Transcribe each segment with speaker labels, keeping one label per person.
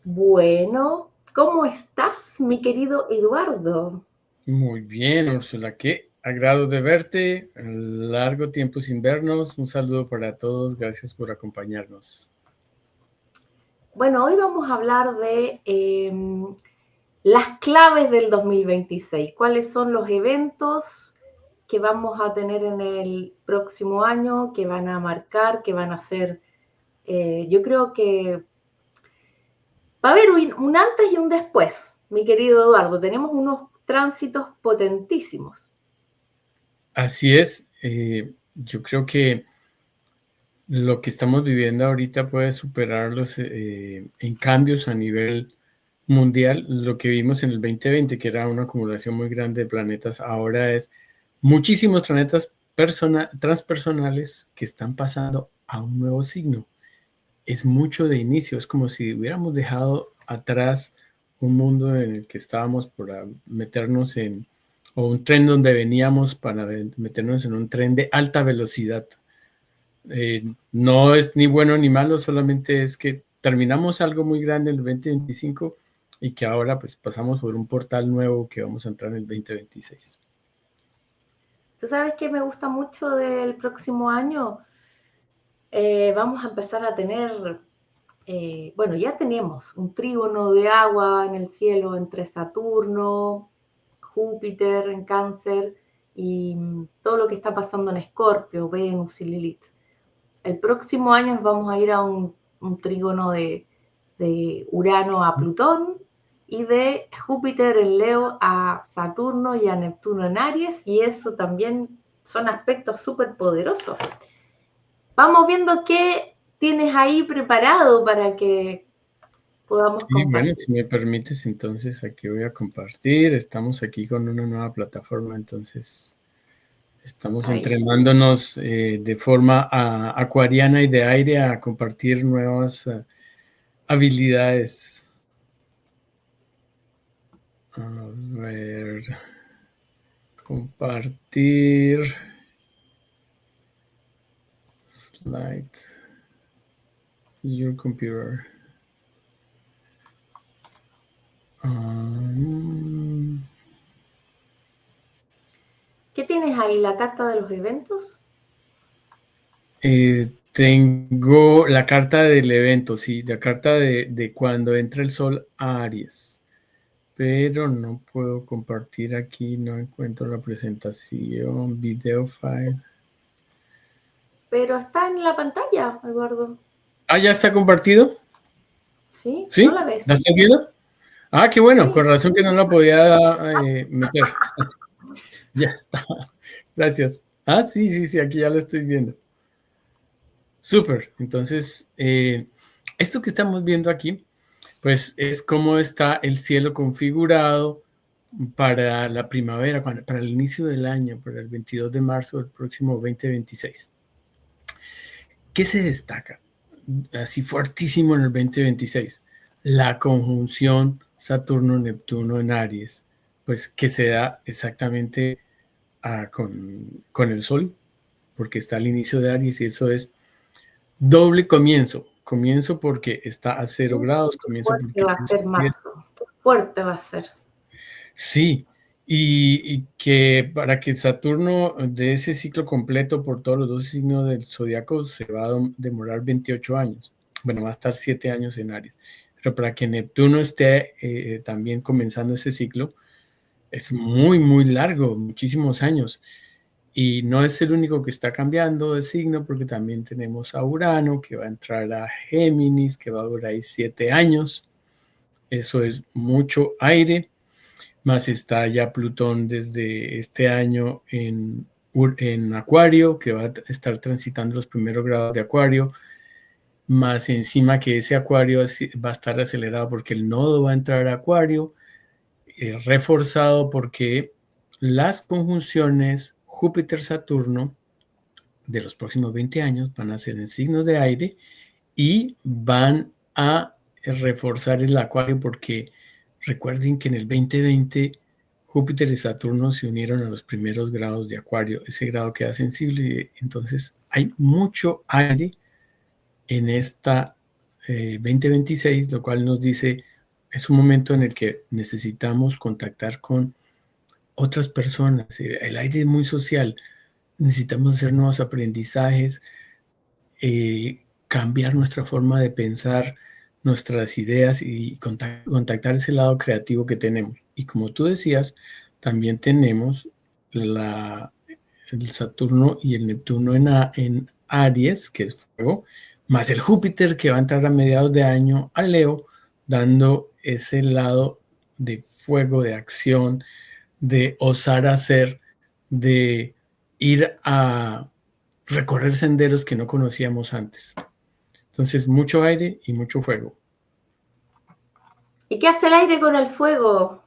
Speaker 1: Bueno, ¿cómo estás, mi querido Eduardo?
Speaker 2: Muy bien, Úrsula, qué agrado de verte. Largo tiempo sin vernos. Un saludo para todos. Gracias por acompañarnos.
Speaker 1: Bueno, hoy vamos a hablar de las claves del 2026. ¿Cuáles son los eventos que vamos a tener en el próximo año, que van a marcar, que van a ser? Yo creo que va a haber un antes y un después, mi querido Eduardo. Tenemos unos tránsitos potentísimos.
Speaker 2: Así es. Yo creo que lo que estamos viviendo ahorita puede superarlos en cambios a nivel mundial. Lo que vimos en el 2020, que era una acumulación muy grande de planetas, ahora es muchísimos planetas transpersonales que están pasando a un nuevo signo. Es mucho de inicio, es como si hubiéramos dejado atrás un mundo en el que estábamos por meternos o un tren donde veníamos para meternos en un tren de alta velocidad. No es ni bueno ni malo, solamente es que terminamos algo muy grande en el 2025 y que ahora pues pasamos por un portal nuevo que vamos a entrar en el 2026.
Speaker 1: ¿Tú sabes qué me gusta mucho del próximo año? Vamos a empezar a tener, bueno, ya tenemos un trígono de agua en el cielo entre Saturno, Júpiter en Cáncer y todo lo que está pasando en Escorpio, Venus y Lilith. El próximo año nos vamos a ir a un trígono de Urano a Plutón y de Júpiter en Leo a Saturno y a Neptuno en Aries, y eso también son aspectos súper poderosos. Vamos viendo qué tienes ahí preparado para que podamos
Speaker 2: Y bueno,
Speaker 1: compartir.
Speaker 2: si me permites, entonces aquí voy a compartir. Estamos aquí con una nueva plataforma, entonces estamos
Speaker 1: Ahí.
Speaker 2: entrenándonos de forma acuariana y de aire a compartir nuevas habilidades. A ver, compartir slide, your computer.
Speaker 1: ¿Qué tienes ahí? ¿La carta de los eventos?
Speaker 2: Tengo la carta del evento, sí, la carta de cuando entra el sol a Aries, pero no puedo compartir aquí, no encuentro la presentación, video file.
Speaker 1: Pero está en la pantalla, Eduardo.
Speaker 2: Ah, ¿ya está compartido?
Speaker 1: ¿Sí? ¿No
Speaker 2: ¿Sí?
Speaker 1: la
Speaker 2: ¿La
Speaker 1: ves?
Speaker 2: estás viendo? Ah, qué bueno,
Speaker 1: Sí.
Speaker 2: con razón que no la podía meter. Ya está, gracias. Ah, sí, sí, sí, aquí ya lo estoy viendo. Súper, entonces, esto que estamos viendo aquí, pues es cómo está el cielo configurado para la primavera, para el inicio del año, para el 22 de marzo del próximo 2026. ¿Qué se destaca así fuertísimo en el 2026? La conjunción Saturno-Neptuno en Aries, pues que se da exactamente con el Sol, porque está al inicio de Aries y eso es doble comienzo. Comienzo porque está a 0 grados,
Speaker 1: Qué
Speaker 2: comienzo
Speaker 1: fuerte
Speaker 2: porque
Speaker 1: va a ser marzo. Qué fuerte va a ser.
Speaker 2: sí, y que para que Saturno de ese ciclo completo por todos los 12 signos del zodiaco se va a demorar 28 años. Bueno, va a estar 7 años en Aries. Pero para que Neptuno esté también comenzando ese ciclo, es muy, muy largo, muchísimos años. Y no es el único que está cambiando de signo, porque también tenemos a Urano, que va a entrar a Géminis, que va a durar ahí 7 años. Eso es mucho aire. Más está ya Plutón desde este año en Acuario, que va a estar transitando los primeros grados de Acuario, más encima que ese Acuario va a estar acelerado porque el nodo va a entrar a Acuario, reforzado porque las conjunciones Júpiter-Saturno de los próximos 20 años van a ser en signos de aire y van a reforzar el Acuario porque recuerden que en el 2020 Júpiter y Saturno se unieron a los primeros grados de Acuario, ese grado queda sensible, entonces hay mucho aire en esta 2026, lo cual nos dice, es un momento en el que necesitamos contactar con otras personas. El aire es muy social. Necesitamos hacer nuevos aprendizajes, cambiar nuestra forma de pensar, nuestras ideas y contactar ese lado creativo que tenemos. Y como tú decías, también tenemos el Saturno y el Neptuno en Aries, que es fuego, más el Júpiter que va a entrar a mediados de año a Leo, dando ese lado de fuego, de acción, de osar hacer, de ir a recorrer senderos que no conocíamos antes. Entonces, mucho aire y mucho fuego.
Speaker 1: ¿Y qué hace el aire con el fuego?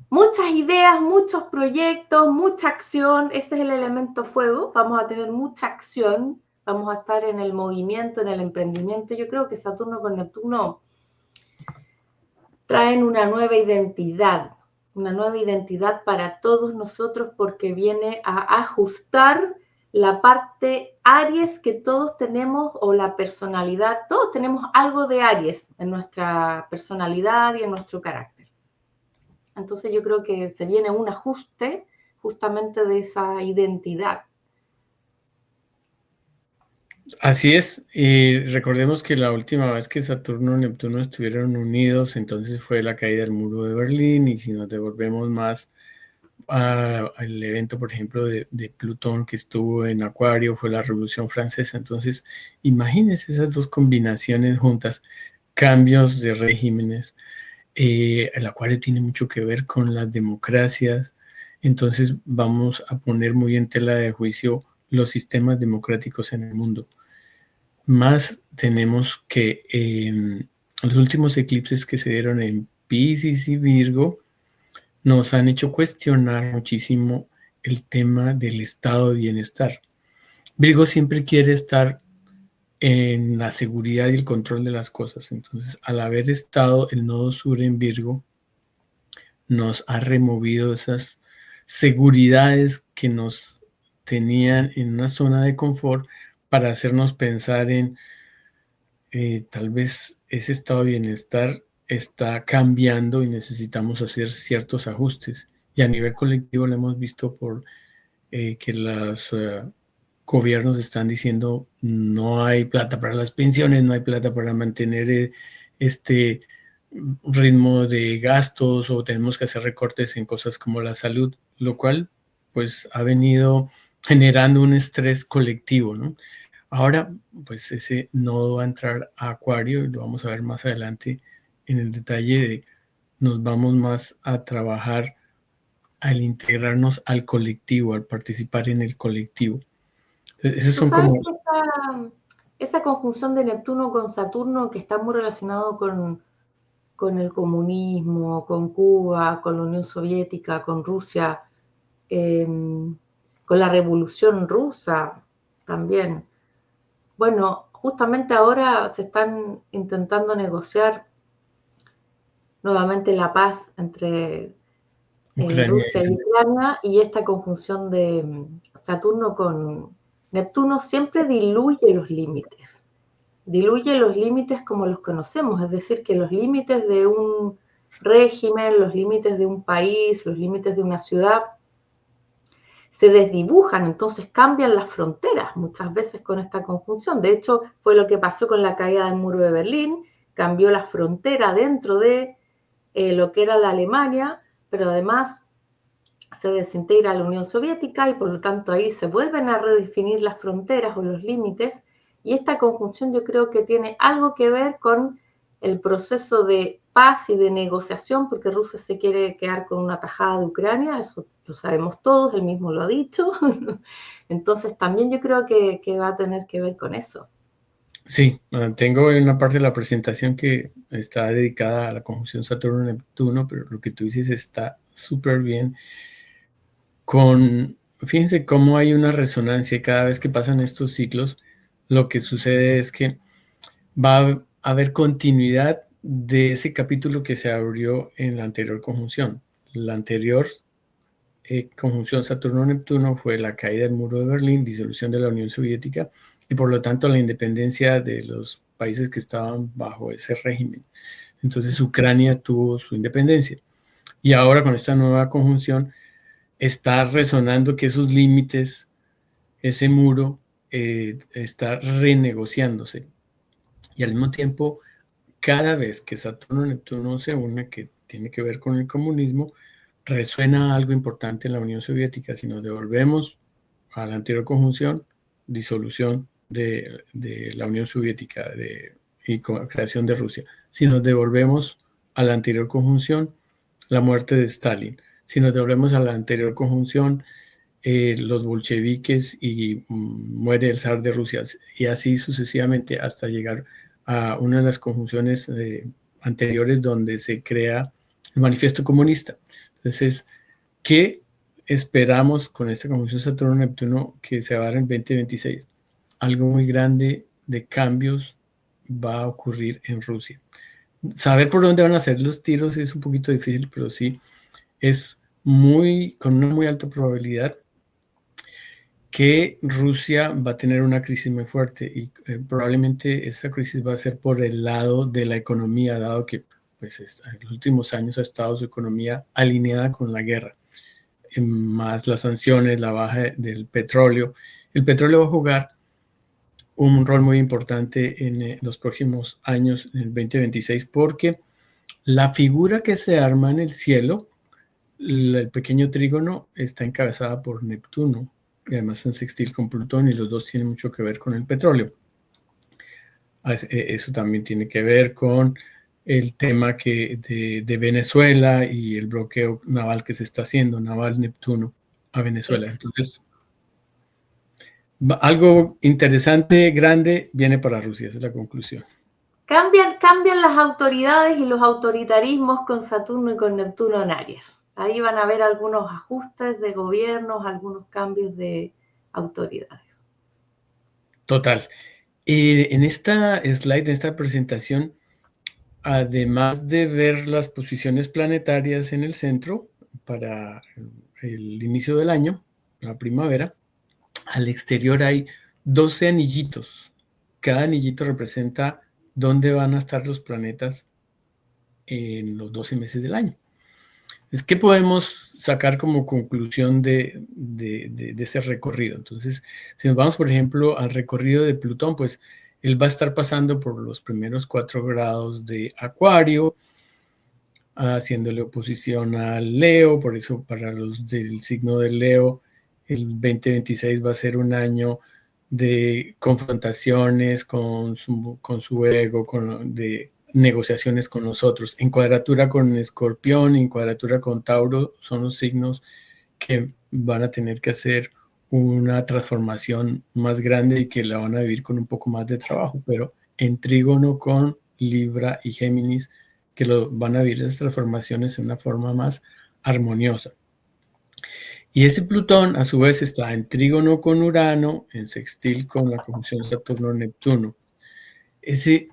Speaker 1: Muchas ideas, muchos proyectos, mucha acción. Ese es el elemento fuego. Vamos a tener mucha acción. Vamos a estar en el movimiento, en el emprendimiento. Yo creo que Saturno con Neptuno traen una nueva identidad para todos nosotros porque viene a ajustar la parte Aries que todos tenemos o la personalidad. Todos tenemos algo de Aries en nuestra personalidad y en nuestro carácter. Entonces yo creo que se viene un ajuste justamente de esa identidad.
Speaker 2: Así es, y recordemos que la última vez que Saturno y Neptuno estuvieron unidos, entonces fue la caída del muro de Berlín, y si nos devolvemos más al evento, por ejemplo, de Plutón que estuvo en Acuario, fue la Revolución Francesa. Entonces, imagínense esas dos combinaciones juntas, cambios de regímenes. El Acuario tiene mucho que ver con las democracias, entonces vamos a poner muy en tela de juicio los sistemas democráticos en el mundo. Más tenemos que los últimos eclipses que se dieron en Piscis y Virgo nos han hecho cuestionar muchísimo el tema del estado de bienestar. Virgo siempre quiere estar en la seguridad y el control de las cosas. Entonces, al haber estado el nodo sur en Virgo, nos ha removido esas seguridades que nos tenían en una zona de confort para hacernos pensar en tal vez ese estado de bienestar está cambiando y necesitamos hacer ciertos ajustes. Y a nivel colectivo lo hemos visto por que los gobiernos están diciendo no hay plata para las pensiones, no hay plata para mantener este ritmo de gastos, o tenemos que hacer recortes en cosas como la salud, lo cual pues ha venido generando un estrés colectivo, ¿no? Ahora, pues ese nodo va a entrar a Acuario y lo vamos a ver más adelante en el detalle de nos vamos más a trabajar al integrarnos al colectivo, al participar en el colectivo. Esos
Speaker 1: Tú
Speaker 2: son
Speaker 1: sabes
Speaker 2: como...
Speaker 1: que esa conjunción de Neptuno con Saturno que está muy relacionado con el comunismo, con Cuba, con la Unión Soviética, con Rusia, con la Revolución Rusa también. Bueno, justamente ahora se están intentando negociar nuevamente la paz entre
Speaker 2: Ucrania.
Speaker 1: Rusia y Ucrania, y esta conjunción de Saturno con Neptuno siempre diluye los límites como los conocemos, es decir, que los límites de un régimen, los límites de un país, los límites de una ciudad se desdibujan, entonces cambian las fronteras muchas veces con esta conjunción. De hecho, fue lo que pasó con la caída del muro de Berlín, cambió la frontera dentro de lo que era la Alemania, pero además se desintegra la Unión Soviética y por lo tanto ahí se vuelven a redefinir las fronteras o los límites, y esta conjunción yo creo que tiene algo que ver con el proceso de paz y de negociación, porque Rusia se quiere quedar con una tajada de Ucrania, eso lo sabemos todos, él mismo lo ha dicho. Entonces también yo creo que va a tener que ver con eso.
Speaker 2: Sí, tengo una parte de la presentación que está dedicada a la conjunción Saturno-Neptuno, pero lo que tú dices está súper bien. Fíjense cómo hay una resonancia cada vez que pasan estos ciclos. Lo que sucede es que va a haber continuidad de ese capítulo que se abrió en la anterior conjunción. La anterior conjunción Saturno-Neptuno fue la caída del muro de Berlín, disolución de la Unión Soviética y por lo tanto la independencia de los países que estaban bajo ese régimen. Entonces Ucrania tuvo su independencia. Y ahora con esta nueva conjunción está resonando que esos límites, ese muro, está renegociándose. Y al mismo tiempo, cada vez que Saturno y Neptuno se unen, que tiene que ver con el comunismo, resuena algo importante en la Unión Soviética. Si nos devolvemos a la anterior conjunción, disolución de la Unión Soviética y creación de Rusia. Si nos devolvemos a la anterior conjunción, la muerte de Stalin. Si nos devolvemos a la anterior conjunción, los bolcheviques y muere el zar de Rusia, y así sucesivamente hasta llegar a una de las conjunciones anteriores donde se crea el manifiesto comunista. Entonces, ¿qué esperamos con esta conjunción Saturno-Neptuno que se va a dar en 2026? Algo muy grande de cambios va a ocurrir en Rusia. Saber por dónde van a ser los tiros es un poquito difícil, pero sí es con una muy alta probabilidad que Rusia va a tener una crisis muy fuerte y probablemente esa crisis va a ser por el lado de la economía, dado que pues, en los últimos años ha estado su economía alineada con la guerra, más las sanciones, la baja del petróleo. El petróleo va a jugar un rol muy importante en los próximos años, en el 2026, porque la figura que se arma en el cielo, el pequeño trígono, está encabezada por Neptuno, y además en sextil con Plutón, y los dos tienen mucho que ver con el petróleo. Eso también tiene que ver con el tema de Venezuela y el bloqueo naval que se está haciendo, naval Neptuno a Venezuela. Entonces, algo interesante, grande, viene para Rusia, esa es la conclusión.
Speaker 1: Cambian las autoridades y los autoritarismos con Saturno y con Neptuno en Aries. Ahí van a haber algunos ajustes de gobiernos, algunos cambios de autoridades.
Speaker 2: Total. En esta slide, en esta presentación, además de ver las posiciones planetarias en el centro para el inicio del año, la primavera, al exterior hay 12 anillitos. Cada anillito representa dónde van a estar los planetas en los 12 meses del año. Entonces, ¿qué podemos sacar como conclusión de ese recorrido? Entonces, si nos vamos, por ejemplo, al recorrido de Plutón, pues él va a estar pasando por los primeros 4 grados de Acuario, haciéndole oposición al Leo. Por eso para los del signo del Leo, el 2026 va a ser un año de confrontaciones con su ego, de negociaciones con los otros. En cuadratura con Escorpión, en cuadratura con Tauro, son los signos que van a tener que hacer una transformación más grande y que la van a vivir con un poco más de trabajo, pero en trígono con Libra y Géminis, que van a vivir esas transformaciones en una forma más armoniosa. Y ese Plutón, a su vez, está en trígono con Urano, en sextil con la conjunción Saturno-Neptuno. Ese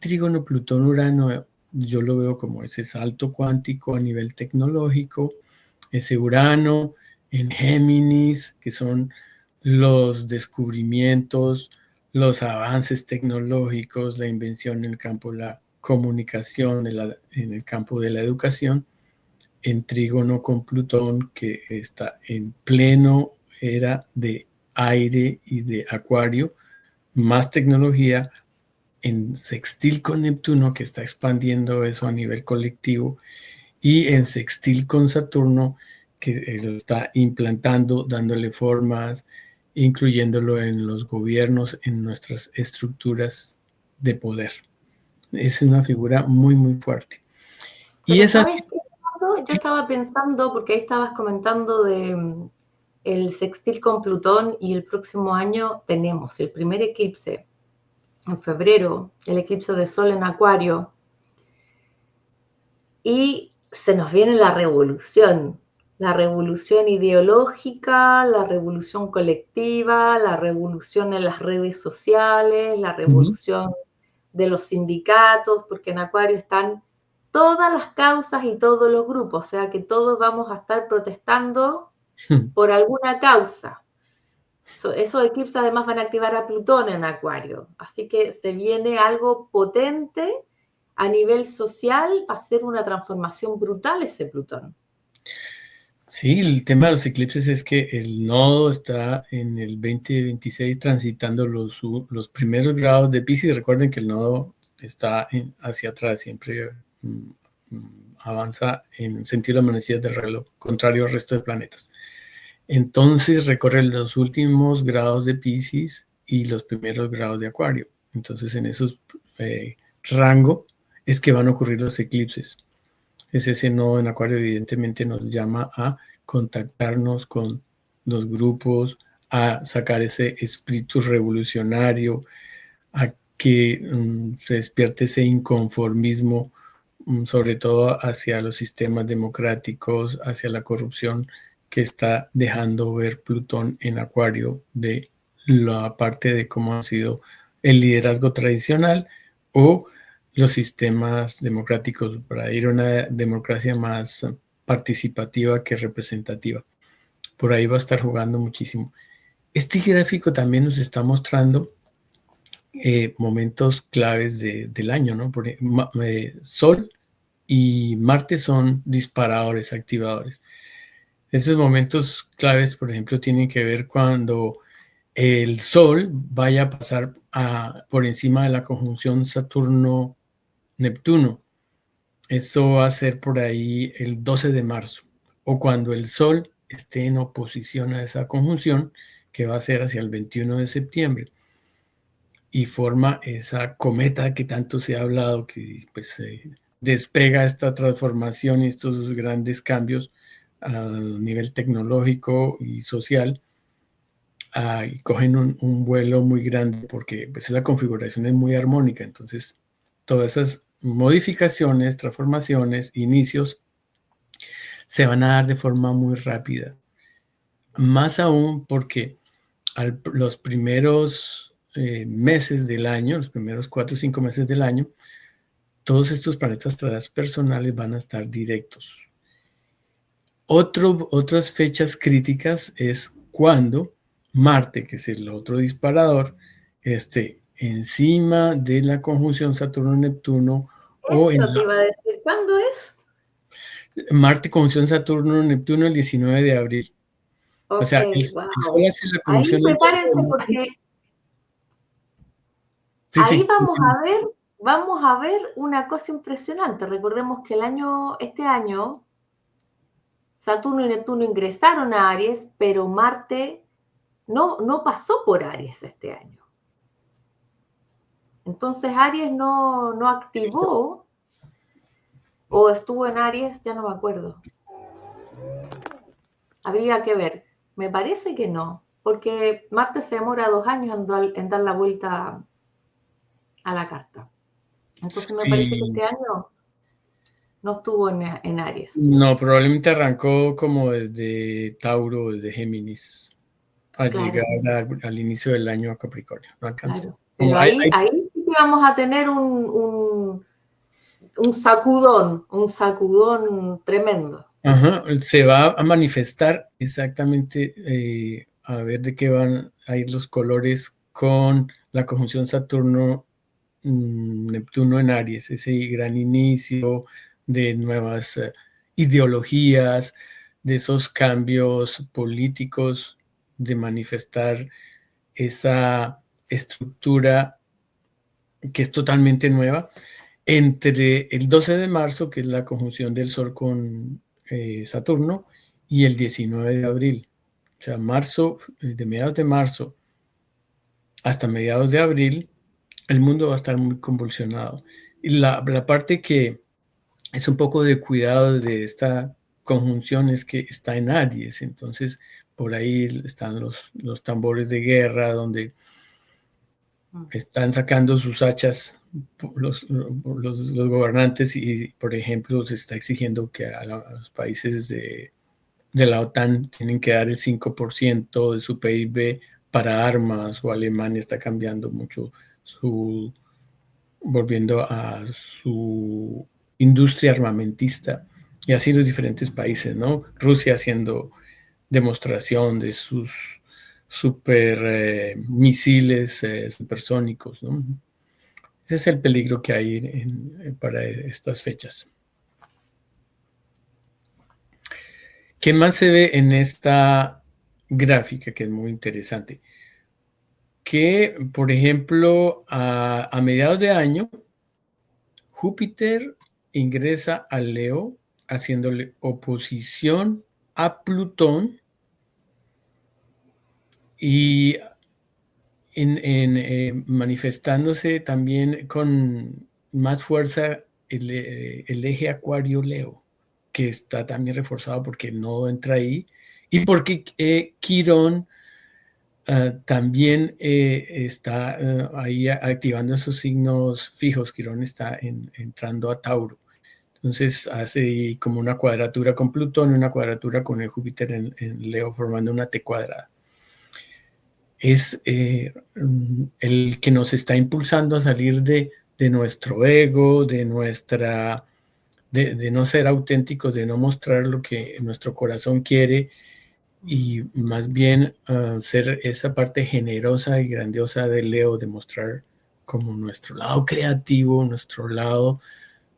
Speaker 2: trígono Plutón-Urano, yo lo veo como ese salto cuántico a nivel tecnológico, ese Urano en Géminis, que son los descubrimientos, los avances tecnológicos, la invención en el campo de la comunicación, en el campo de la educación, en trígono con Plutón, que está en pleno era de aire y de Acuario, más tecnología, en sextil con Neptuno, que está expandiendo eso a nivel colectivo, y en sextil con Saturno, que lo está implantando, dándole formas, incluyéndolo en los gobiernos, en nuestras estructuras de poder. Es una figura muy, muy fuerte.
Speaker 1: Y esa... ¿Sabes qué? Yo estaba pensando, porque ahí estabas comentando de el sextil con Plutón, y el próximo año tenemos el primer eclipse en febrero, el eclipse de Sol en Acuario, y se nos viene la revolución ideológica, la revolución colectiva, la revolución en las redes sociales, la revolución de los sindicatos, porque en Acuario están todas las causas y todos los grupos, o sea que todos vamos a estar protestando por alguna causa. Esos eclipses además van a activar a Plutón en Acuario, así que se viene algo potente a nivel social, va a ser una transformación brutal ese Plutón.
Speaker 2: Sí, el tema de los eclipses es que el nodo está en el 2026 transitando los primeros grados de Piscis. Recuerden que el nodo está hacia atrás, siempre avanza en sentido de manecillas del reloj, contrario al resto de planetas. Entonces recorre los últimos grados de Piscis y los primeros grados de Acuario. Entonces en esos rango es que van a ocurrir los eclipses. Es ese nodo en Acuario, evidentemente nos llama a contactarnos con los grupos, a sacar ese espíritu revolucionario, a que se despierte ese inconformismo, sobre todo hacia los sistemas democráticos, hacia la corrupción que está dejando ver Plutón en Acuario, de la parte de cómo ha sido el liderazgo tradicional o los sistemas democráticos, para ir a una democracia más participativa que representativa. Por ahí va a estar jugando muchísimo. Este gráfico también nos está mostrando momentos claves del año, ¿no? Sol y Marte son disparadores, activadores. Esos momentos claves, por ejemplo, tienen que ver cuando el Sol vaya a pasar por encima de la conjunción Saturno-Neptuno. Eso va a ser por ahí el 12 de marzo, o cuando el Sol esté en oposición a esa conjunción, que va a ser hacia el 21 de septiembre, y forma esa cometa que tanto se ha hablado, que pues despega esta transformación y estos grandes cambios a nivel tecnológico y social, y cogen un vuelo muy grande porque pues esa configuración es muy armónica. Entonces todas esas modificaciones, transformaciones, inicios se van a dar de forma muy rápida, más aún porque los primeros meses del año, los primeros 4 o 5 meses del año, todos estos planetas transpersonales van a estar directos. Otras fechas críticas es cuando Marte, que es el otro disparador, esté encima de la conjunción Saturno-Neptuno, o en
Speaker 1: Eso te iba a decir, ¿cuándo es?
Speaker 2: Marte conjunción Saturno-Neptuno el 19 de abril. O
Speaker 1: Ok,
Speaker 2: sea, el Sol
Speaker 1: wow.
Speaker 2: hace la
Speaker 1: Ahí
Speaker 2: conjunción el 12 de
Speaker 1: prepárense
Speaker 2: mayo.
Speaker 1: porque
Speaker 2: Sí,
Speaker 1: ahí
Speaker 2: sí.
Speaker 1: vamos a ver una cosa impresionante. Recordemos que este año, Saturno y Neptuno ingresaron a Aries, pero Marte no pasó por Aries este año. Entonces Aries no activó, o estuvo en Aries, ya no me acuerdo. Habría que ver. Me parece que no, porque Marte se demora 2 años en dar la vuelta a la carta. Entonces me parece que
Speaker 2: Sí,
Speaker 1: este año no estuvo en Aries.
Speaker 2: no, probablemente arrancó como desde Tauro, desde Géminis, al llegar
Speaker 1: Claro,
Speaker 2: al inicio del año a Capricornio. No alcanzó.
Speaker 1: claro.
Speaker 2: Como
Speaker 1: Pero ahí sí que vamos a tener un sacudón tremendo.
Speaker 2: ajá, se va a manifestar exactamente, a ver de qué van a ir los colores con la conjunción Saturno, Neptuno en Aries, ese gran inicio de nuevas ideologías, de esos cambios políticos, de manifestar esa estructura que es totalmente nueva, entre el 12 de marzo, que es la conjunción del Sol con Saturno, y el 19 de abril. O sea, marzo, de mediados de marzo hasta mediados de abril, el mundo va a estar muy convulsionado. Y la parte que es un poco de cuidado de esta conjunción es que está en Aries, entonces por ahí están los tambores de guerra, donde están sacando sus hachas los gobernantes, y, por ejemplo, se está exigiendo que a los países de la OTAN tienen que dar el 5% de su PIB para armas, o Alemania está cambiando mucho volviendo a su industria armamentista, y así los diferentes países, ¿no? Rusia haciendo demostración de sus super misiles supersónicos, ¿no? Ese es el peligro que hay para estas fechas. ¿Qué más se ve en esta gráfica que es muy interesante? Que, por ejemplo, a mediados de año, Júpiter ingresa a Leo haciéndole oposición a Plutón y manifestándose también con más fuerza el eje Acuario-Leo, que está también reforzado porque el nodo entra ahí y porque Quirón también está ahí activando esos signos fijos. Quirón está entrando a Tauro. Entonces hace como una cuadratura con Plutón y una cuadratura con el Júpiter en Leo, formando una T cuadrada. Es el que nos está impulsando a salir de nuestro ego, de no ser auténticos, de no mostrar lo que nuestro corazón quiere, y más bien ser esa parte generosa y grandiosa de Leo, de mostrar como nuestro lado creativo, nuestro lado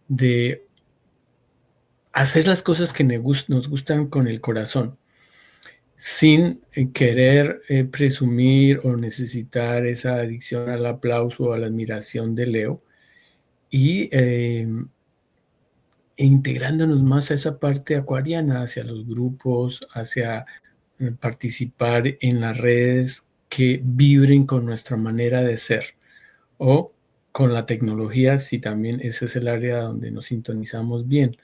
Speaker 2: de hacer las cosas que nos gustan con el corazón, sin querer presumir o necesitar esa adicción al aplauso o a la admiración de Leo, y integrándonos más a esa parte acuariana, hacia los grupos, hacia participar en las redes que vibren con nuestra manera de ser, o con la tecnología, si también ese es el área donde nos sintonizamos bien,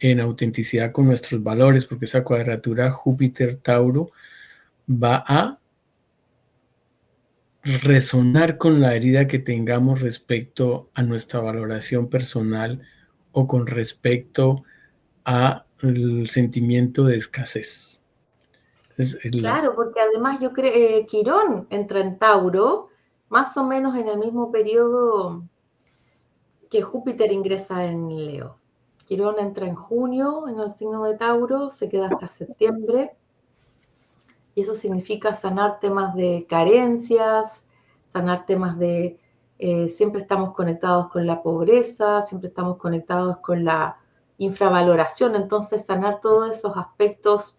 Speaker 2: en autenticidad con nuestros valores, porque esa cuadratura Júpiter-Tauro va a resonar con la herida que tengamos respecto a nuestra valoración personal o con respecto al sentimiento de escasez.
Speaker 1: Claro, porque además yo creo Quirón entra en Tauro más o menos en el mismo periodo que Júpiter ingresa en Leo. Quirón entra en junio en el signo de Tauro, se queda hasta septiembre, y eso significa sanar temas de carencias, sanar temas de siempre estamos conectados con la pobreza, siempre estamos conectados con la infravaloración, entonces sanar todos esos aspectos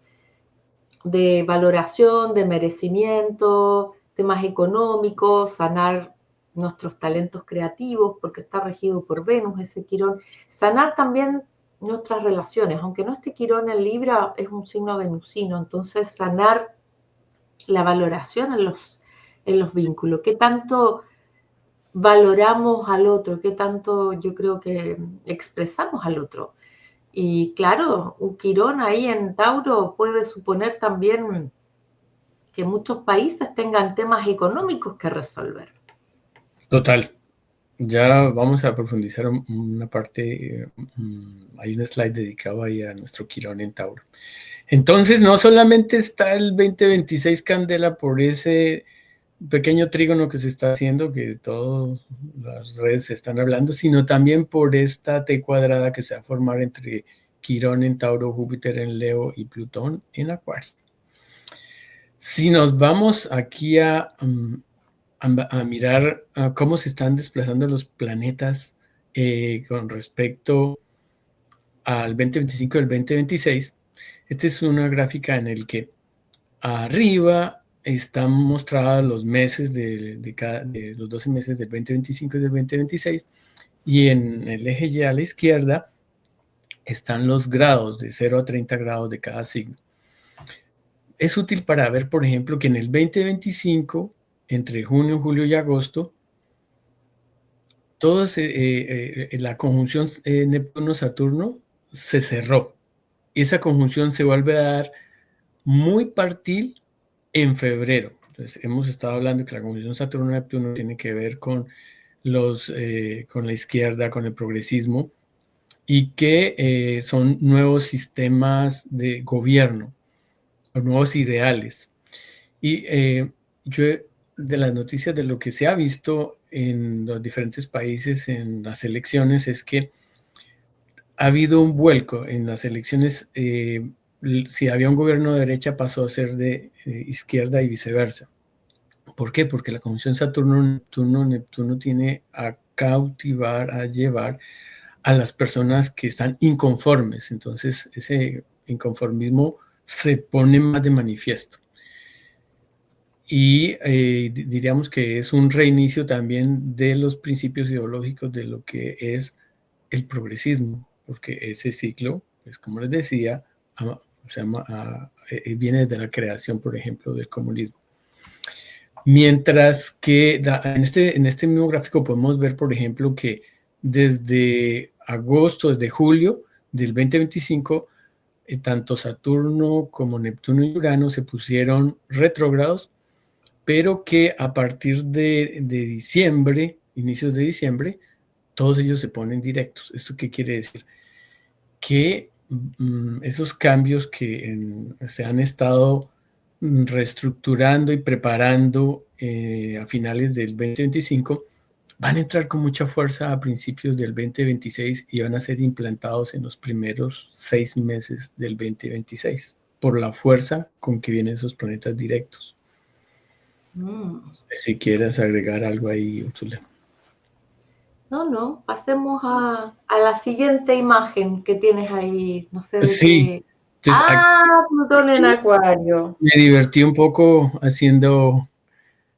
Speaker 1: de valoración, de merecimiento, temas económicos, sanar nuestros talentos creativos, porque está regido por Venus ese Quirón, sanar también nuestras relaciones, aunque no esté Quirón en Libra, es un signo venusino, entonces sanar la valoración en los vínculos, qué tanto valoramos al otro, qué tanto yo creo que expresamos al otro. Y claro, un Quirón ahí en Tauro puede suponer también que muchos países tengan temas económicos que resolver.
Speaker 2: Total. Ya vamos a profundizar una parte, hay un slide dedicado ahí a nuestro Quirón en Tauro. Entonces, no solamente está el 2026 Candela por ese pequeño trígono que se está haciendo, que todas las redes se están hablando, sino también por esta T cuadrada que se va a formar entre Quirón en Tauro, Júpiter en Leo y Plutón en Acuario. Si nos vamos aquí a mirar cómo se están desplazando los planetas con respecto al 2025 y el 2026, esta es una gráfica en el que arriba están mostrados los meses de los 12 meses del 2025 y del 2026, y en el eje Y a la izquierda están los grados de 0 a 30 grados de cada signo. Es útil para ver, por ejemplo, que en el 2025, entre junio, julio y agosto, la conjunción Neptuno-Saturno se cerró. Esa conjunción se vuelve a dar muy partil en febrero. Entonces, hemos estado hablando que la conjunción Saturno-Neptuno tiene que ver con con la izquierda, con el progresismo, y que son nuevos sistemas de gobierno, nuevos ideales. Y yo, de las noticias, de lo que se ha visto en los diferentes países en las elecciones, es que ha habido un vuelco en las elecciones si había un gobierno de derecha pasó a ser de izquierda y viceversa. ¿Por qué? Porque la conjunción Saturno-Neptuno tiene a cautivar, a llevar a las personas que están inconformes. Entonces, ese inconformismo se pone más de manifiesto. Y diríamos que es un reinicio también de los principios ideológicos de lo que es el progresismo, porque ese ciclo, pues como les decía, viene desde la creación, por ejemplo, del comunismo. Mientras que en este mismo gráfico podemos ver, por ejemplo, que desde agosto, desde julio del 2025, tanto Saturno como Neptuno y Urano se pusieron retrógrados, pero que a partir de diciembre, inicios de diciembre, todos ellos se ponen directos. ¿Esto qué quiere decir? Que esos cambios que se han estado reestructurando y preparando a finales del 2025 van a entrar con mucha fuerza a principios del 2026 y van a ser implantados en los primeros 6 meses del 2026 por la fuerza con que vienen esos planetas directos. Si quieres agregar algo ahí, Úrsula.
Speaker 1: No, pasemos a la siguiente imagen que tienes ahí, no sé de
Speaker 2: sí.
Speaker 1: qué.
Speaker 2: Entonces,
Speaker 1: Plutón en Acuario.
Speaker 2: Me divertí un poco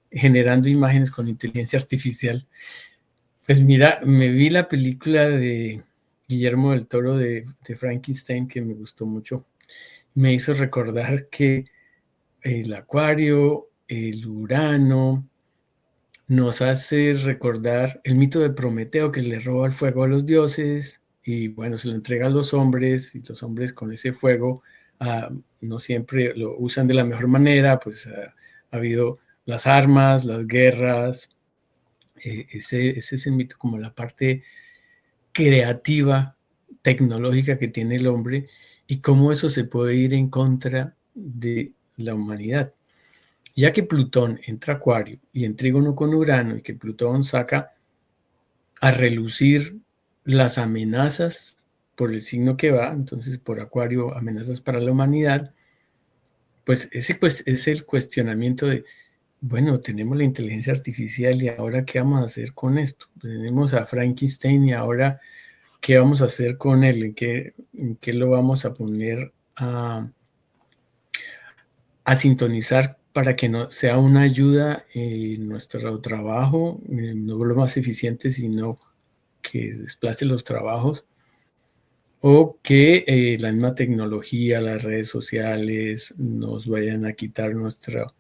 Speaker 2: generando imágenes con inteligencia artificial. Pues mira, me vi la película de Guillermo del Toro de Frankenstein, que me gustó mucho. Me hizo recordar que el Acuario, el Urano, nos hace recordar el mito de Prometeo, que le roba el fuego a los dioses y bueno, se lo entrega a los hombres, y los hombres con ese fuego no siempre lo usan de la mejor manera, pues ha habido las armas, las guerras. Ese es el mito, como la parte creativa, tecnológica que tiene el hombre, y cómo eso se puede ir en contra de la humanidad. Ya que Plutón entra a Acuario y en trígono con Urano, y que Plutón saca a relucir las amenazas por el signo que va, entonces por Acuario, amenazas para la humanidad, pues ese es el cuestionamiento de, bueno, tenemos la inteligencia artificial y ahora ¿qué vamos a hacer con esto? Tenemos a Frankenstein y ahora ¿qué vamos a hacer con él? ¿En qué lo vamos a poner a sintonizar para que no sea una ayuda en nuestro trabajo, no lo más eficiente, sino que desplace los trabajos, o que la misma tecnología, las redes sociales nos vayan a quitar nuestra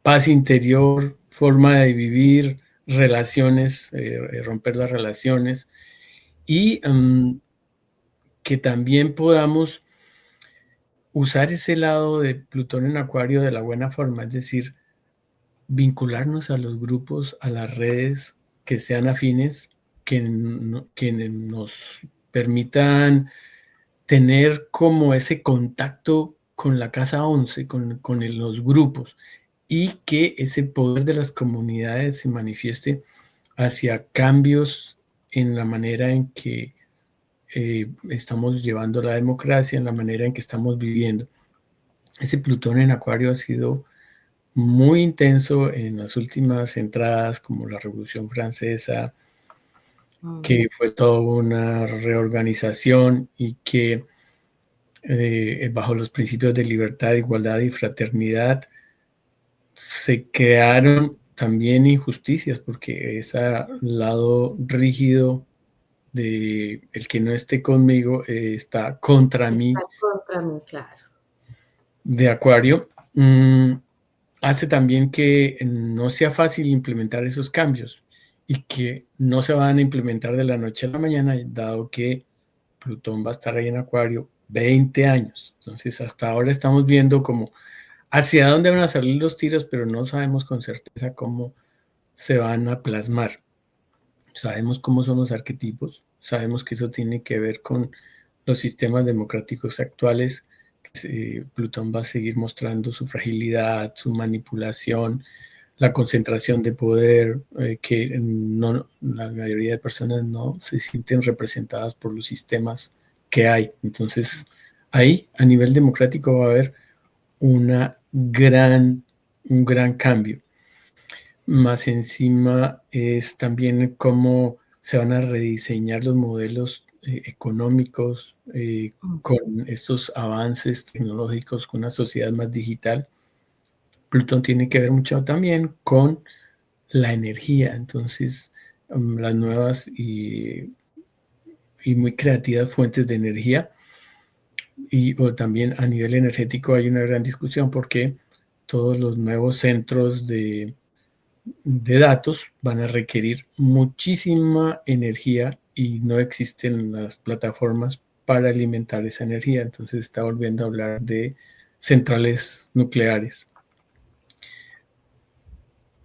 Speaker 2: paz interior, forma de vivir, relaciones, romper las relaciones, y que también podamos usar ese lado de Plutón en Acuario de la buena forma, es decir, vincularnos a los grupos, a las redes que sean afines, que nos permitan tener como ese contacto con la casa 11, con los grupos, y que ese poder de las comunidades se manifieste hacia cambios en la manera en que estamos llevando la democracia, en la manera en que estamos viviendo. Ese Plutón en Acuario ha sido muy intenso en las últimas entradas, como la Revolución Francesa, que fue toda una reorganización y que bajo los principios de libertad, igualdad y fraternidad se crearon también injusticias, porque ese lado rígido de el que no esté conmigo está contra mí.
Speaker 1: Está contra mí, claro.
Speaker 2: De Acuario, hace también que no sea fácil implementar esos cambios y que no se van a implementar de la noche a la mañana, dado que Plutón va a estar ahí en Acuario 20 años. Entonces, hasta ahora estamos viendo como hacia dónde van a salir los tiros, pero no sabemos con certeza cómo se van a plasmar. Sabemos cómo son los arquetipos, sabemos que eso tiene que ver con los sistemas democráticos actuales. Plutón va a seguir mostrando su fragilidad, su manipulación, la concentración de poder, que la mayoría de personas no se sienten representadas por los sistemas que hay. Entonces, ahí a nivel democrático va a haber un gran cambio. Más encima es también cómo se van a rediseñar los modelos económicos con estos avances tecnológicos, con una sociedad más digital. Plutón tiene que ver mucho también con la energía, entonces las nuevas y muy creativas fuentes de energía. O también a nivel energético hay una gran discusión porque todos los nuevos centros de datos van a requerir muchísima energía y no existen las plataformas para alimentar esa energía. Entonces está volviendo a hablar de centrales nucleares.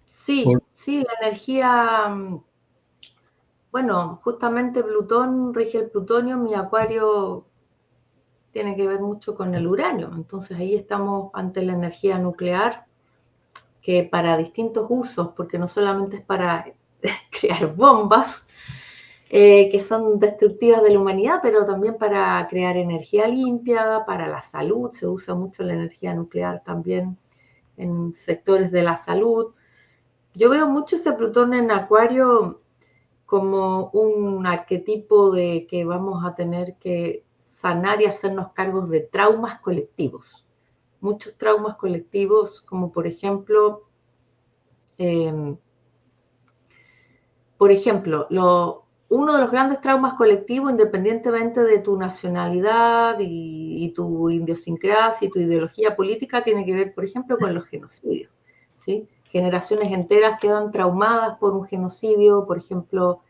Speaker 1: Sí, sí, la energía, bueno, justamente Plutón rige el plutonio, mi Acuario tiene que ver mucho con el uranio, entonces ahí estamos ante la energía nuclear, que para distintos usos, porque no solamente es para crear bombas, que son destructivas de la humanidad, pero también para crear energía limpia, para la salud, se usa mucho la energía nuclear también en sectores de la salud. Yo veo mucho ese Plutón en Acuario como un arquetipo de que vamos a tener que sanar y hacernos cargos de traumas colectivos. Muchos traumas colectivos, como por ejemplo, uno de los grandes traumas colectivos, independientemente de tu nacionalidad y tu idiosincrasia y tu ideología política, tiene que ver, por ejemplo, con los genocidios, ¿sí? Generaciones enteras quedan traumadas por un genocidio, por ejemplo,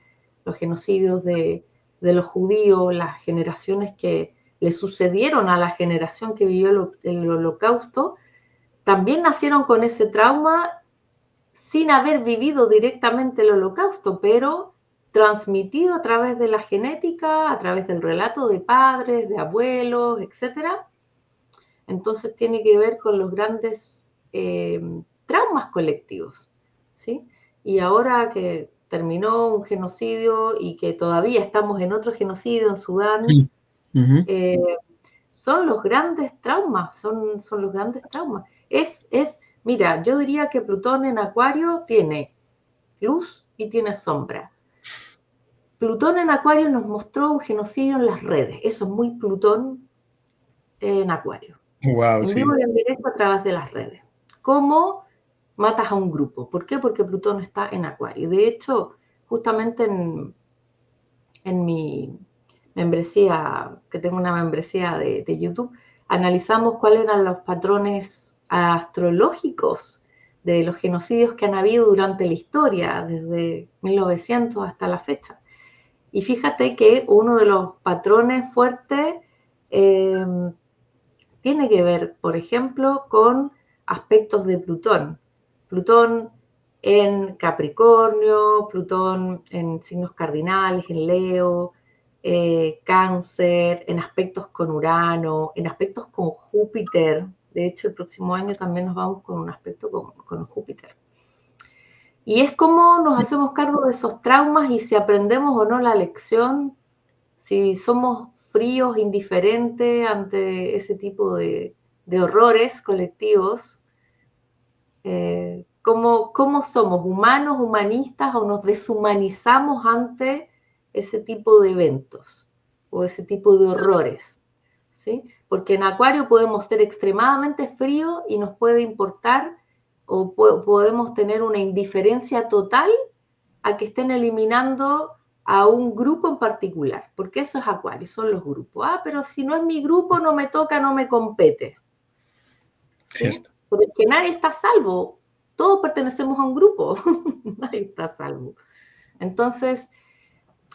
Speaker 1: los genocidios de los judíos, las generaciones que le sucedieron a la generación que vivió el Holocausto, también nacieron con ese trauma sin haber vivido directamente el Holocausto, pero transmitido a través de la genética, a través del relato de padres, de abuelos, etc. Entonces tiene que ver con los grandes traumas colectivos, ¿sí? Y ahora que terminó un genocidio y que todavía estamos en otro genocidio en Sudán, son los grandes traumas, son los grandes traumas. Mira, yo diría que Plutón en Acuario tiene luz y tiene sombra. Plutón en Acuario nos mostró un genocidio en las redes. Eso es muy Plutón en Acuario.
Speaker 2: Wow,
Speaker 1: en vivo y en directo a través de las redes. ¿Cómo matas a un grupo? ¿Por qué? Porque Plutón está en Acuario. De hecho, justamente en mi membresía, que tengo una membresía de YouTube, analizamos cuáles eran los patrones astrológicos de los genocidios que han habido durante la historia, desde 1900 hasta la fecha. Y fíjate que uno de los patrones fuertes tiene que ver, por ejemplo, con aspectos de Plutón. Plutón en Capricornio, Plutón en signos cardinales, en Leo, Cáncer, en aspectos con Urano, en aspectos con Júpiter. De hecho, el próximo año también nos vamos con un aspecto con Júpiter. Y es como nos hacemos cargo de esos traumas y si aprendemos o no la lección, si somos fríos, indiferentes ante ese tipo de horrores colectivos, ¿cómo somos? ¿Humanos, humanistas o nos deshumanizamos ante ese tipo de eventos o ese tipo de horrores? ¿Sí? Porque en Acuario podemos ser extremadamente fríos y nos puede importar o podemos tener una indiferencia total a que estén eliminando a un grupo en particular, porque eso es Acuario, son los grupos. Pero si no es mi grupo, no me toca, no me compete. ¿Sí?
Speaker 2: Cierto.
Speaker 1: Porque nadie está a salvo, todos pertenecemos a un grupo, nadie está a salvo. Entonces,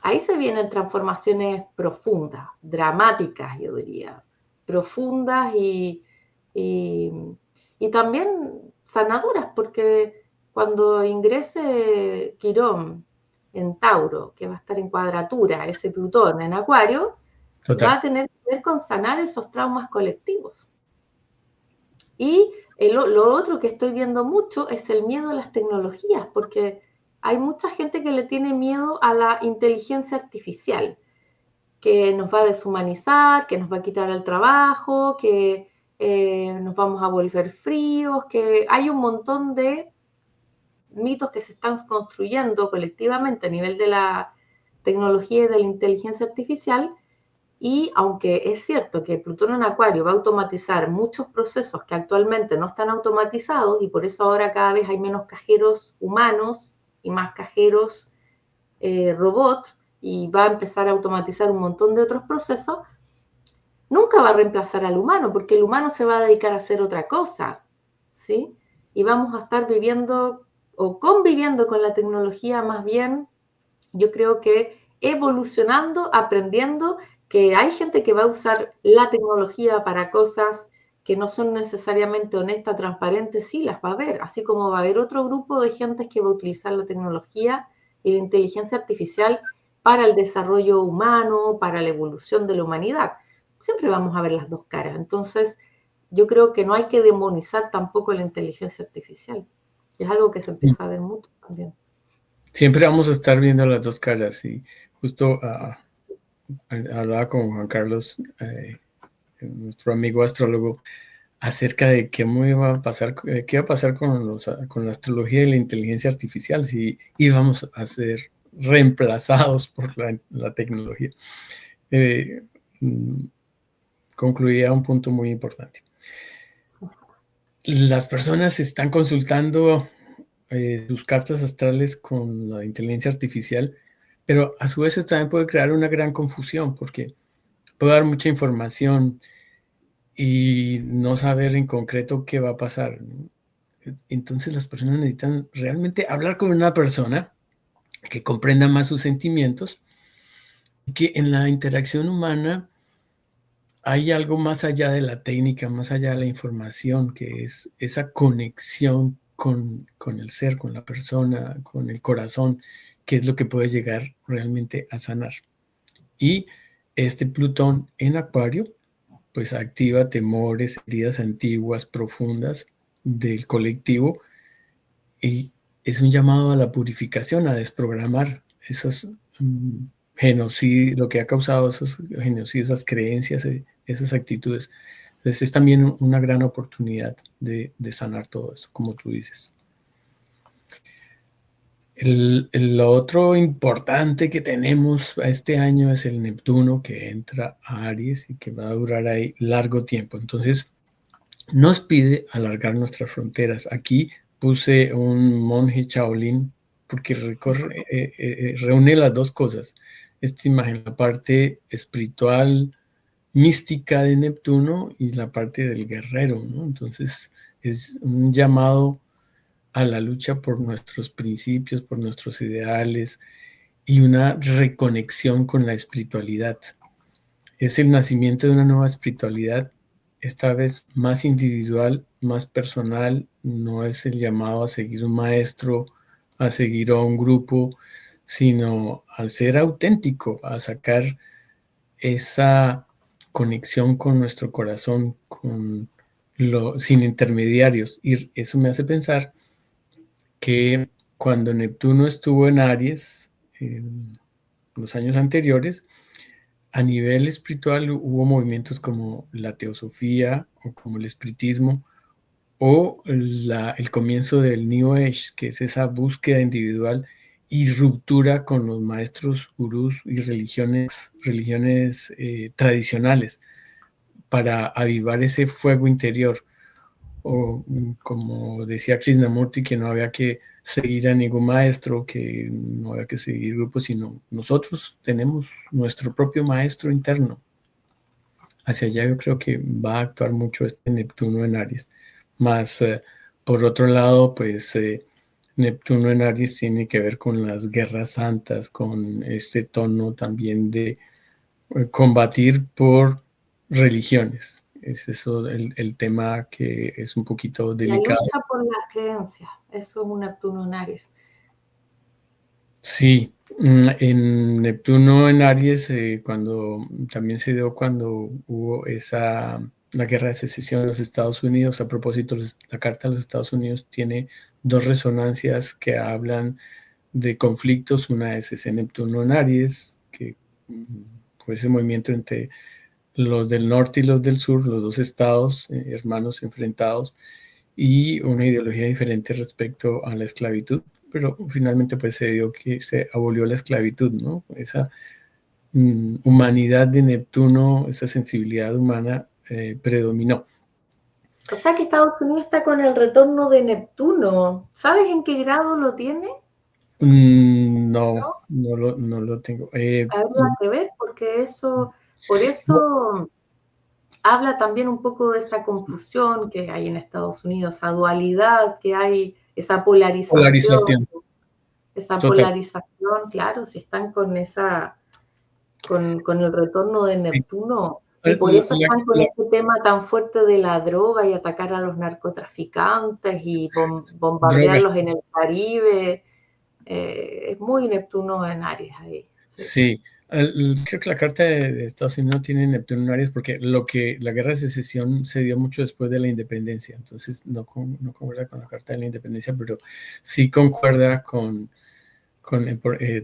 Speaker 1: ahí se vienen transformaciones profundas, dramáticas, yo diría, profundas y también sanadoras, porque cuando ingrese Quirón en Tauro, que va a estar en cuadratura, ese Plutón en Acuario, va a tener que ver con sanar esos traumas colectivos. Y lo otro que estoy viendo mucho es el miedo a las tecnologías, porque hay mucha gente que le tiene miedo a la inteligencia artificial, que nos va a deshumanizar, que nos va a quitar el trabajo, que nos vamos a volver fríos, que hay un montón de mitos que se están construyendo colectivamente a nivel de la tecnología y de la inteligencia artificial. Y aunque es cierto que Plutón en Acuario va a automatizar muchos procesos que actualmente no están automatizados, y por eso ahora cada vez hay menos cajeros humanos y más cajeros robots, y va a empezar a automatizar un montón de otros procesos, nunca va a reemplazar al humano, porque el humano se va a dedicar a hacer otra cosa, ¿sí? Y vamos a estar viviendo o conviviendo con la tecnología más bien, yo creo que evolucionando, aprendiendo, que hay gente que va a usar la tecnología para cosas que no son necesariamente honestas, transparentes, sí las va a haber, así como va a haber otro grupo de gente que va a utilizar la tecnología y la inteligencia artificial para el desarrollo humano, para la evolución de la humanidad. Siempre vamos a ver las dos caras. Entonces, yo creo que no hay que demonizar tampoco la inteligencia artificial. Es algo que se empieza a ver mucho también.
Speaker 2: Siempre vamos a estar viendo las dos caras y justo hablaba con Juan Carlos, nuestro amigo astrólogo, acerca de qué iba a pasar, qué iba a pasar con la astrología y la inteligencia artificial, si íbamos a ser reemplazados por la tecnología. Concluía un punto muy importante. Las personas están consultando sus cartas astrales con la inteligencia artificial, pero a su vez esto también puede crear una gran confusión porque puede dar mucha información y no saber en concreto qué va a pasar, ¿no? Entonces las personas necesitan realmente hablar con una persona que comprenda más sus sentimientos, que en la interacción humana hay algo más allá de la técnica, más allá de la información, que es esa conexión con el ser, con la persona, con el corazón, que es lo que puede llegar realmente a sanar. Y este Plutón en Acuario, pues activa temores, heridas antiguas, profundas del colectivo, y es un llamado a la purificación, a desprogramar esos genocidios, lo que ha causado esos genocidios, esas creencias, esas actitudes. Entonces es también una gran oportunidad de sanar todo eso, como tú dices. Lo otro importante que tenemos este año es el Neptuno, que entra a Aries y que va a durar ahí largo tiempo. Entonces nos pide alargar nuestras fronteras. Aquí puse un monje Shaolin porque reúne las dos cosas. Esta imagen, la parte espiritual, mística de Neptuno y la parte del guerrero, ¿no? Entonces es un llamado a la lucha por nuestros principios, por nuestros ideales y una reconexión con la espiritualidad. Es el nacimiento de una nueva espiritualidad, esta vez más individual, más personal. No es el llamado a seguir un maestro, a seguir a un grupo, sino al ser auténtico, a sacar esa conexión con nuestro corazón, sin intermediarios. Y eso me hace pensar que cuando Neptuno estuvo en Aries, en los años anteriores, a nivel espiritual hubo movimientos como la teosofía o como el espiritismo o el comienzo del New Age, que es esa búsqueda individual y ruptura con los maestros gurús y religiones tradicionales para avivar ese fuego interior. O como decía Krishnamurti, que no había que seguir a ningún maestro, que no había que seguir grupos, sino nosotros tenemos nuestro propio maestro interno. Hacia allá yo creo que va a actuar mucho este Neptuno en Aries. Más por otro lado, pues Neptuno en Aries tiene que ver con las guerras santas, con este tono también de combatir por religiones. Es eso el tema que es un poquito
Speaker 1: La
Speaker 2: delicado.
Speaker 1: lucha por las creencias, eso es un Neptuno en Aries.
Speaker 2: Sí, en Neptuno en Aries, cuando también se dio cuando hubo la guerra de secesión de los Estados Unidos. A propósito, la Carta de los Estados Unidos tiene dos resonancias que hablan de conflictos. Una es ese Neptuno en Aries, que por ese movimiento entre los del norte y los del sur, los dos estados hermanos enfrentados, y una ideología diferente respecto a la esclavitud, pero finalmente pues se dio que se abolió la esclavitud, ¿no? Esa humanidad de Neptuno, esa sensibilidad humana predominó.
Speaker 1: O sea que Estados Unidos está con el retorno de Neptuno. ¿Sabes en qué grado lo tiene?
Speaker 2: No, no lo tengo.
Speaker 1: Habría que ver, porque eso, por eso habla también un poco de esa confusión que hay en Estados Unidos, esa dualidad que hay, esa polarización,
Speaker 2: Total.
Speaker 1: claro, si están con esa, con el retorno de
Speaker 2: Sí.
Speaker 1: Neptuno, y por eso están con este tema tan fuerte de la droga y atacar a los narcotraficantes y bombardearlos en el Caribe. Es muy Neptuno en Aries ahí.
Speaker 2: Sí. Creo que la carta de Estados Unidos tiene Neptuno en Aries porque la guerra de secesión se dio mucho después de la independencia, entonces no concuerda con la carta de la independencia, pero sí concuerda con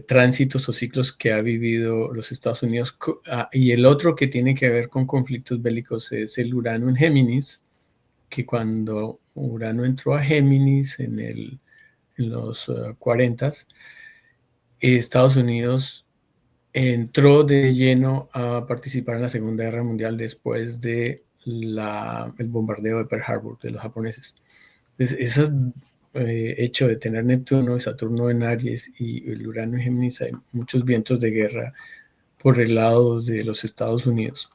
Speaker 2: tránsitos o ciclos que ha vivido los Estados Unidos. Y el otro que tiene que ver con conflictos bélicos es el Urano en Géminis, que cuando Urano entró a Géminis en los 40s, Estados Unidos entró de lleno a participar en la Segunda Guerra Mundial después de el bombardeo de Pearl Harbor de los japoneses. Entonces, ese hecho de tener Neptuno y Saturno en Aries y el Urano en Géminis, hay muchos vientos de guerra por el lado de los Estados Unidos.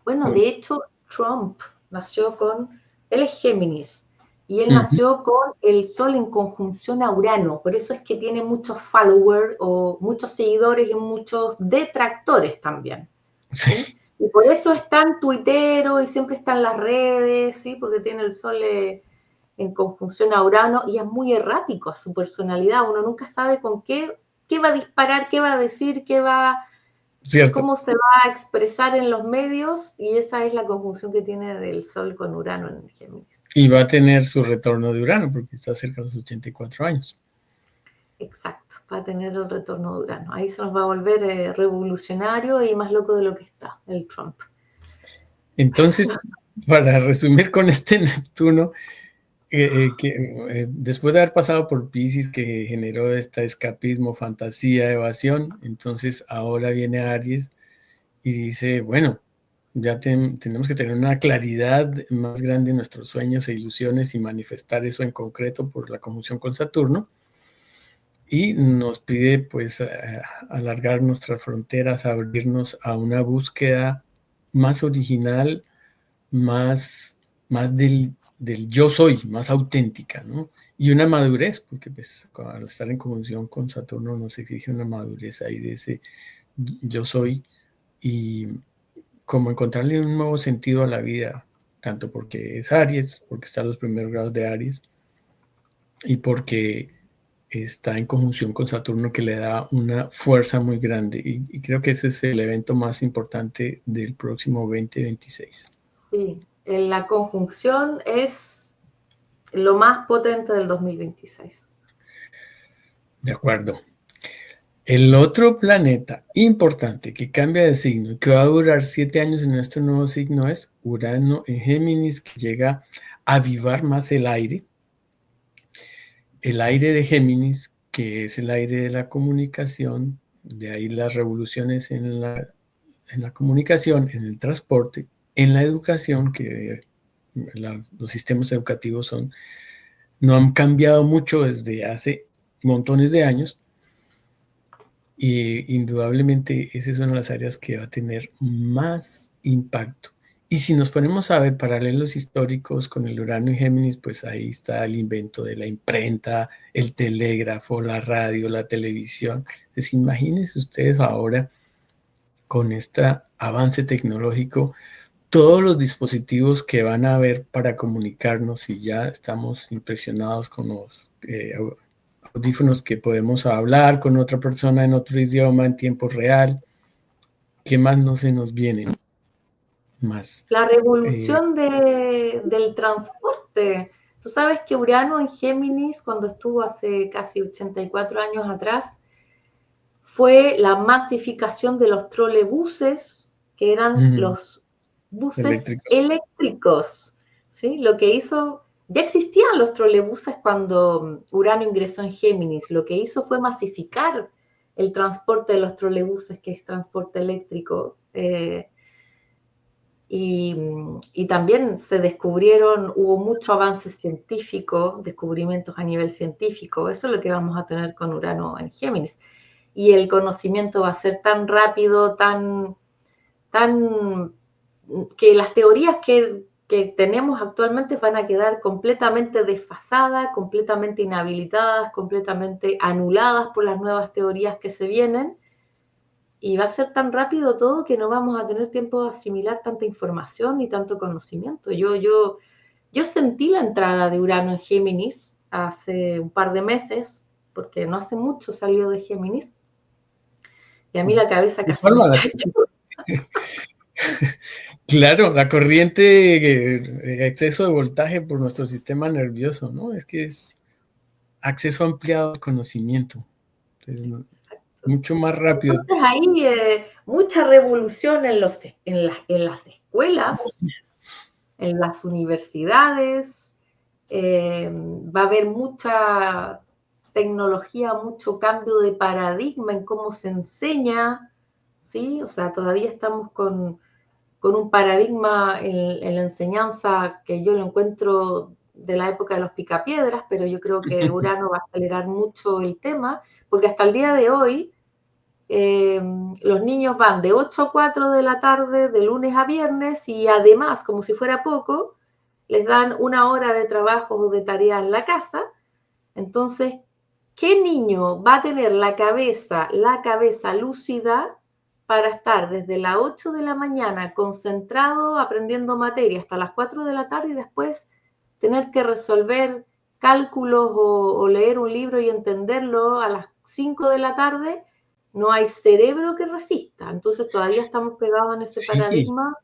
Speaker 1: Bueno, de hecho, Trump nació él es Géminis, y él nació con el Sol en conjunción a Urano, por eso es que tiene muchos followers o muchos seguidores y muchos detractores también. ¿sí? Y por eso es tan tuitero y siempre está en las redes, ¿sí? Porque tiene el Sol en conjunción a Urano y es muy errático a su personalidad, uno nunca sabe con qué va a disparar, qué va a decir, cómo se va a expresar en los medios, y esa es la conjunción que tiene del Sol con Urano en Géminis.
Speaker 2: Y va a tener su retorno de Urano porque está cerca de los 84 años.
Speaker 1: Exacto, va a tener el retorno de Urano. Ahí se nos va a volver revolucionario y más loco de lo que está, el Trump.
Speaker 2: Entonces, para resumir con este Neptuno, después de haber pasado por Piscis, que generó este escapismo, fantasía, evasión, entonces ahora viene Aries y dice, bueno, ya tenemos que tener una claridad más grande en nuestros sueños e ilusiones y manifestar eso en concreto por la conjunción con Saturno, y nos pide pues alargar nuestras fronteras, abrirnos a una búsqueda más original, más del yo soy, más auténtica, ¿no? Y una madurez, porque pues al estar en conjunción con Saturno nos exige una madurez ahí de ese yo soy, y como encontrarle un nuevo sentido a la vida, tanto porque es Aries, porque está en los primeros grados de Aries, y porque está en conjunción con Saturno, que le da una fuerza muy grande, y creo que ese es el evento más importante del próximo 2026.
Speaker 1: Sí, la conjunción es lo más potente del 2026.
Speaker 2: De acuerdo. El otro planeta importante que cambia de signo y que va a durar 7 años en nuestro nuevo signo es Urano en Géminis, que llega a avivar más el aire. El aire de Géminis, que es el aire de la comunicación, de ahí las revoluciones en la comunicación, en el transporte, en la educación, que los sistemas educativos no han cambiado mucho desde hace montones de años, y indudablemente esas son las áreas que va a tener más impacto. Y si nos ponemos a ver paralelos históricos con el Urano y Géminis, pues ahí está el invento de la imprenta, el telégrafo, la radio, la televisión. Pues imagínense ustedes ahora, con este avance tecnológico, todos los dispositivos que van a haber para comunicarnos, y ya estamos impresionados con los audífonos que podemos hablar con otra persona en otro idioma en tiempo real. ¿Qué más no se nos viene? Más.
Speaker 1: La revolución del transporte. Tú sabes que Urano en Géminis, cuando estuvo hace casi 84 años atrás, fue la masificación de los trolebuses, que eran los buses eléctricos, ¿sí? Lo que hizo, ya existían los trolebuses cuando Urano ingresó en Géminis, lo que hizo fue masificar el transporte de los trolebuses, que es transporte eléctrico, y también se descubrieron, hubo mucho avance científico, descubrimientos a nivel científico, eso es lo que vamos a tener con Urano en Géminis. Y el conocimiento va a ser tan rápido, tan que las teorías que tenemos actualmente van a quedar completamente desfasadas, completamente inhabilitadas, completamente anuladas por las nuevas teorías que se vienen, y va a ser tan rápido todo que no vamos a tener tiempo de asimilar tanta información y tanto conocimiento. Yo sentí la entrada de Urano en Géminis hace un par de meses, porque no hace mucho salió de Géminis, y a mí la cabeza casi me estalla.
Speaker 2: Claro, la corriente, exceso de voltaje por nuestro sistema nervioso, ¿no? Es que es acceso ampliado al conocimiento. Entonces, mucho más rápido.
Speaker 1: Entonces ahí mucha revolución en las escuelas, en las universidades, va a haber mucha tecnología, mucho cambio de paradigma en cómo se enseña, ¿sí? O sea, todavía estamos con un paradigma en la enseñanza que yo lo encuentro de la época de los picapiedras, pero yo creo que Urano va a acelerar mucho el tema, porque hasta el día de hoy los niños van de 8 a 4 de la tarde, de lunes a viernes, y además, como si fuera poco, les dan 1 hora de trabajo o de tarea en la casa. Entonces, ¿qué niño va a tener la cabeza lúcida para estar desde las 8 de la mañana concentrado aprendiendo materia hasta las 4 de la tarde y después tener que resolver cálculos o leer un libro y entenderlo a las 5 de la tarde? No hay cerebro que resista. Entonces todavía estamos pegados en ese paradigma,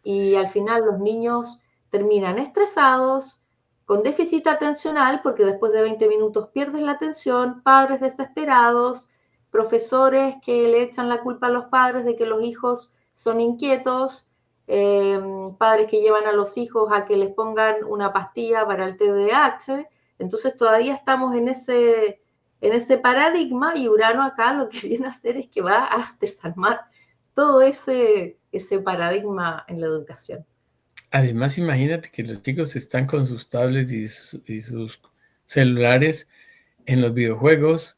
Speaker 1: y al final los niños terminan estresados, con déficit atencional, porque después de 20 minutos pierden la atención, padres desesperados, profesores que le echan la culpa a los padres de que los hijos son inquietos, padres que llevan a los hijos a que les pongan una pastilla para el TDAH. Entonces todavía estamos en ese paradigma, y Urano acá lo que viene a hacer es que va a desarmar todo ese paradigma en la educación.
Speaker 2: Además, imagínate que los chicos están con sus tablets y sus celulares en los videojuegos,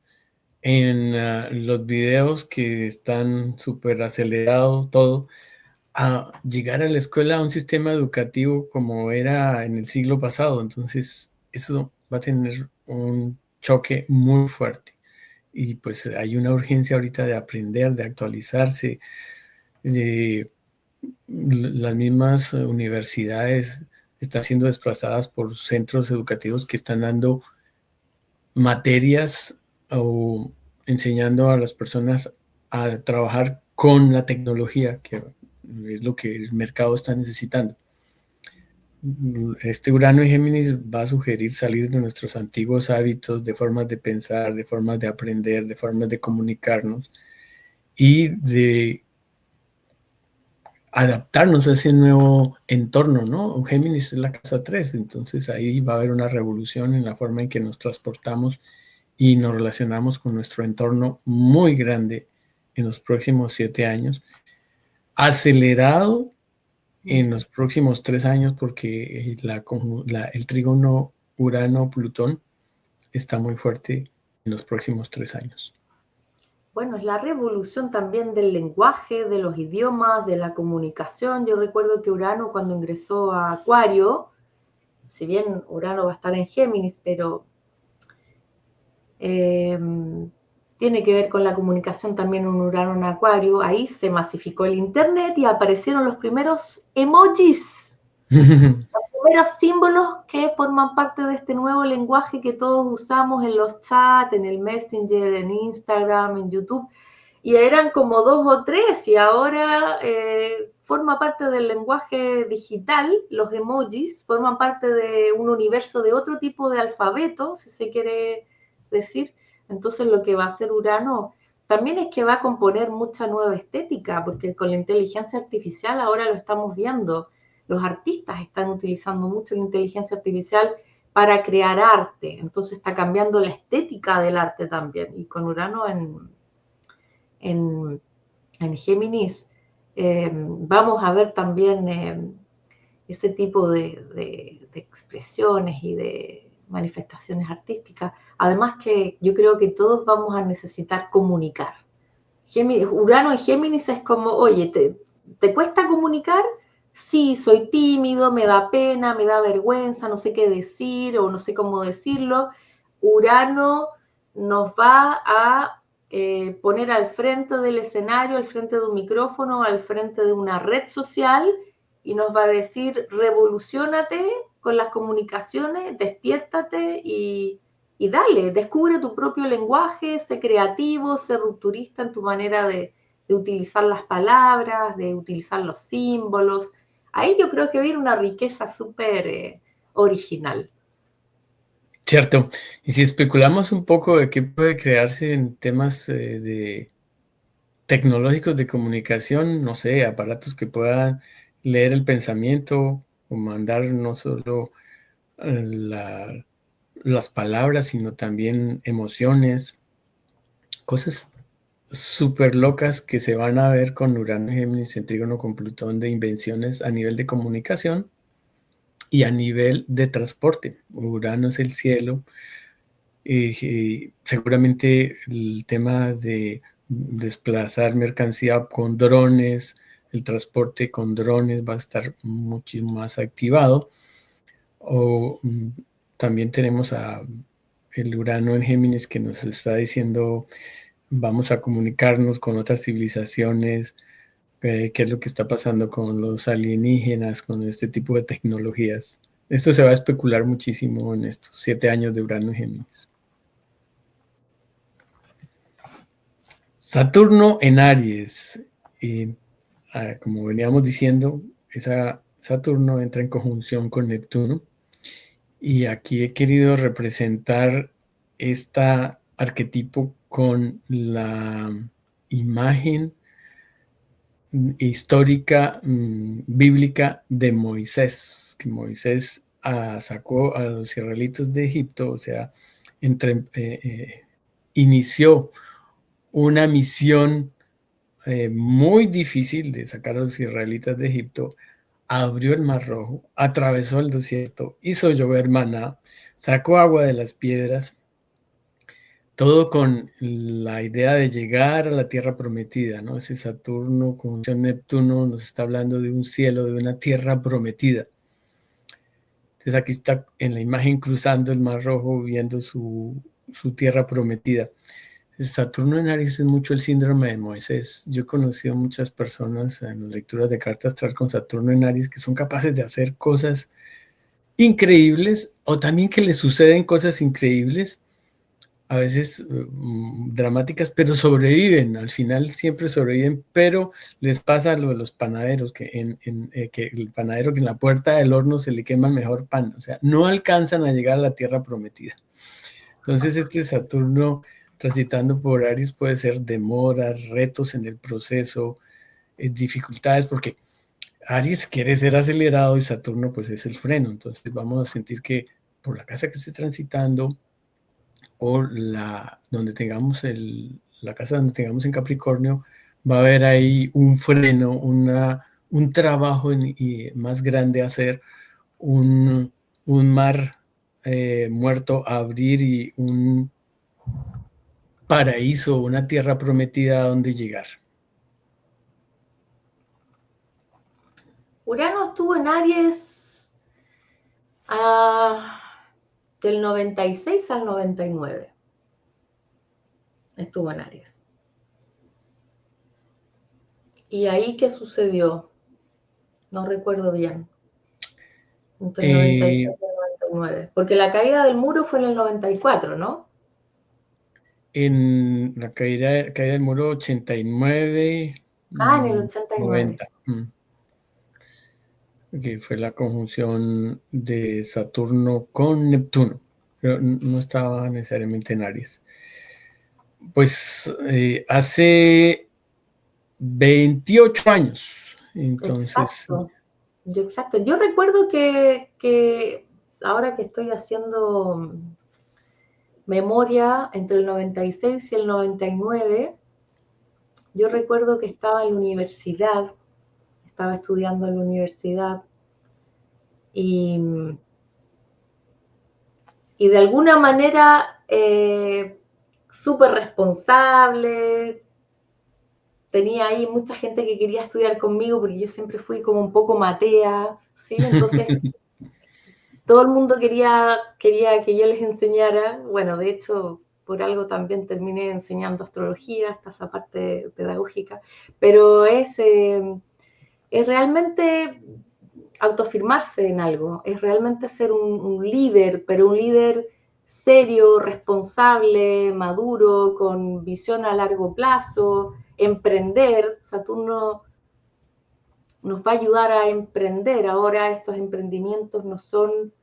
Speaker 2: en los videos que están súper acelerados, todo, a llegar a la escuela a un sistema educativo como era en el siglo pasado. Entonces, eso va a tener un choque muy fuerte. Y pues hay una urgencia ahorita de aprender, de actualizarse, de las mismas universidades están siendo desplazadas por centros educativos que están dando materias o enseñando a las personas a trabajar con la tecnología, que es lo que el mercado está necesitando. Este Urano en Géminis va a sugerir salir de nuestros antiguos hábitos, de formas de pensar, de formas de aprender, de formas de comunicarnos y de adaptarnos a ese nuevo entorno, ¿no? Géminis es la casa 3, entonces ahí va a haber una revolución en la forma en que nos transportamos y nos relacionamos con nuestro entorno muy grande en los próximos 7 años, acelerado en los próximos 3 años porque el trígono Urano-Plutón está muy fuerte en los próximos 3 años.
Speaker 1: Bueno, es la revolución también del lenguaje, de los idiomas, de la comunicación. Yo recuerdo que Urano, cuando ingresó a Acuario, si bien Urano va a estar en Géminis, pero tiene que ver con la comunicación también un Urano en Acuario, ahí se masificó el Internet y aparecieron los primeros emojis, los primeros símbolos que forman parte de este nuevo lenguaje que todos usamos en los chats, en el Messenger, en Instagram, en YouTube, y eran como 2 o 3, y ahora forma parte del lenguaje digital. Los emojis forman parte de un universo de otro tipo de alfabeto, si se quiere decir. Entonces lo que va a hacer Urano también es que va a componer mucha nueva estética, porque con la inteligencia artificial ahora lo estamos viendo. Los artistas están utilizando mucho la inteligencia artificial para crear arte, entonces está cambiando la estética del arte también. Y con Urano en Géminis vamos a ver también ese tipo de expresiones y de manifestaciones artísticas. Además que yo creo que todos vamos a necesitar comunicar. Urano en Géminis es como, oye, ¿te cuesta comunicar? Sí, soy tímido, me da pena, me da vergüenza, no sé qué decir o no sé cómo decirlo. Urano nos va a poner al frente del escenario, al frente de un micrófono, al frente de una red social y nos va a decir, revoluciónate con las comunicaciones, despiértate y dale, descubre tu propio lenguaje, sé creativo, sé rupturista en tu manera de utilizar las palabras, de utilizar los símbolos. Ahí yo creo que viene una riqueza súper original.
Speaker 2: Cierto. Y si especulamos un poco de qué puede crearse en temas de tecnológicos de comunicación, no sé, aparatos que puedan leer el pensamiento o mandar no solo la, las palabras, sino también emociones, cosas súper locas que se van a ver con Urano y Géminis en trígono con Plutón de invenciones a nivel de comunicación y a nivel de transporte. Urano es el cielo y seguramente el tema de desplazar mercancía con drones, el transporte con drones va a estar mucho más activado. O también tenemos a el Urano en Géminis que nos está diciendo vamos a comunicarnos con otras civilizaciones, qué es lo que está pasando con los alienígenas, con este tipo de tecnologías. Esto se va a especular muchísimo en estos 7 años de Urano en Géminis. Saturno en Aries. Y, como veníamos diciendo, Saturno entra en conjunción con Neptuno. Y aquí he querido representar este arquetipo con la imagen histórica bíblica de Moisés, que Moisés sacó a los israelitas de Egipto, o sea, inició una misión muy difícil de sacar a los israelitas de Egipto, abrió el Mar Rojo, atravesó el desierto, hizo llover maná, sacó agua de las piedras, todo con la idea de llegar a la tierra prometida, ¿no? Ese Saturno con Neptuno nos está hablando de un cielo, de una tierra prometida. Entonces aquí está en la imagen cruzando el Mar Rojo, viendo su tierra prometida. Saturno en Aries es mucho el síndrome de Moisés. Yo he conocido muchas personas en lecturas de carta astral con Saturno en Aries que son capaces de hacer cosas increíbles o también que les suceden cosas increíbles, a veces dramáticas, pero sobreviven, al final siempre sobreviven, pero les pasa lo de los panaderos, que el panadero que en la puerta del horno se le quema el mejor pan, o sea, no alcanzan a llegar a la tierra prometida. Entonces este Saturno transitando por Aries puede ser demoras, retos en el proceso, dificultades, porque Aries quiere ser acelerado y Saturno pues es el freno, entonces vamos a sentir que por la casa que esté transitando o donde tengamos la casa donde tengamos en Capricornio, va a haber ahí un freno, un trabajo más grande a hacer, un mar muerto a abrir y un paraíso, una tierra prometida a donde llegar.
Speaker 1: Urano estuvo en Aries del 96 al 99. Estuvo en Aries. ¿Y ahí qué sucedió? No recuerdo bien. Entre el 96 y el 99. Porque la caída del muro fue en el 94, ¿no?
Speaker 2: En la caída del muro 89,
Speaker 1: En el 89.
Speaker 2: 90. Que fue la conjunción de Saturno con Neptuno, pero no estaba necesariamente en Aries. Pues hace 28 años. Entonces,
Speaker 1: Exacto. Exacto. Yo recuerdo que ahora que estoy haciendo memoria entre el 96 y el 99, yo recuerdo que estaba en la universidad, estaba estudiando en la universidad y, y de alguna manera súper responsable. Tenía ahí mucha gente que quería estudiar conmigo porque yo siempre fui como un poco matea, ¿sí? Entonces todo el mundo quería que yo les enseñara. Bueno, de hecho, por algo también terminé enseñando astrología, hasta esa parte pedagógica, pero es realmente autoafirmarse en algo, es realmente ser un líder, pero un líder serio, responsable, maduro, con visión a largo plazo, emprender. Saturno nos va a ayudar a emprender. Ahora estos emprendimientos no son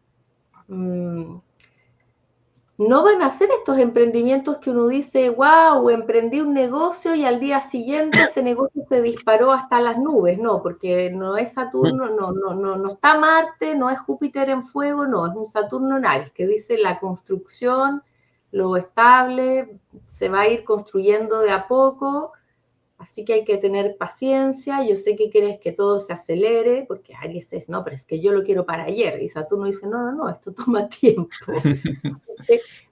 Speaker 1: no van a ser estos emprendimientos que uno dice, wow, emprendí un negocio y al día siguiente ese negocio se disparó hasta las nubes. No, porque no es Saturno, no está Marte, no es Júpiter en fuego, no, es un Saturno en Aries, que dice la construcción, lo estable, se va a ir construyendo de a poco. Así que hay que tener paciencia. Yo sé que quieres que todo se acelere, porque Aries es, no, pero es que yo lo quiero para ayer. Y Saturno dice, no, esto toma tiempo.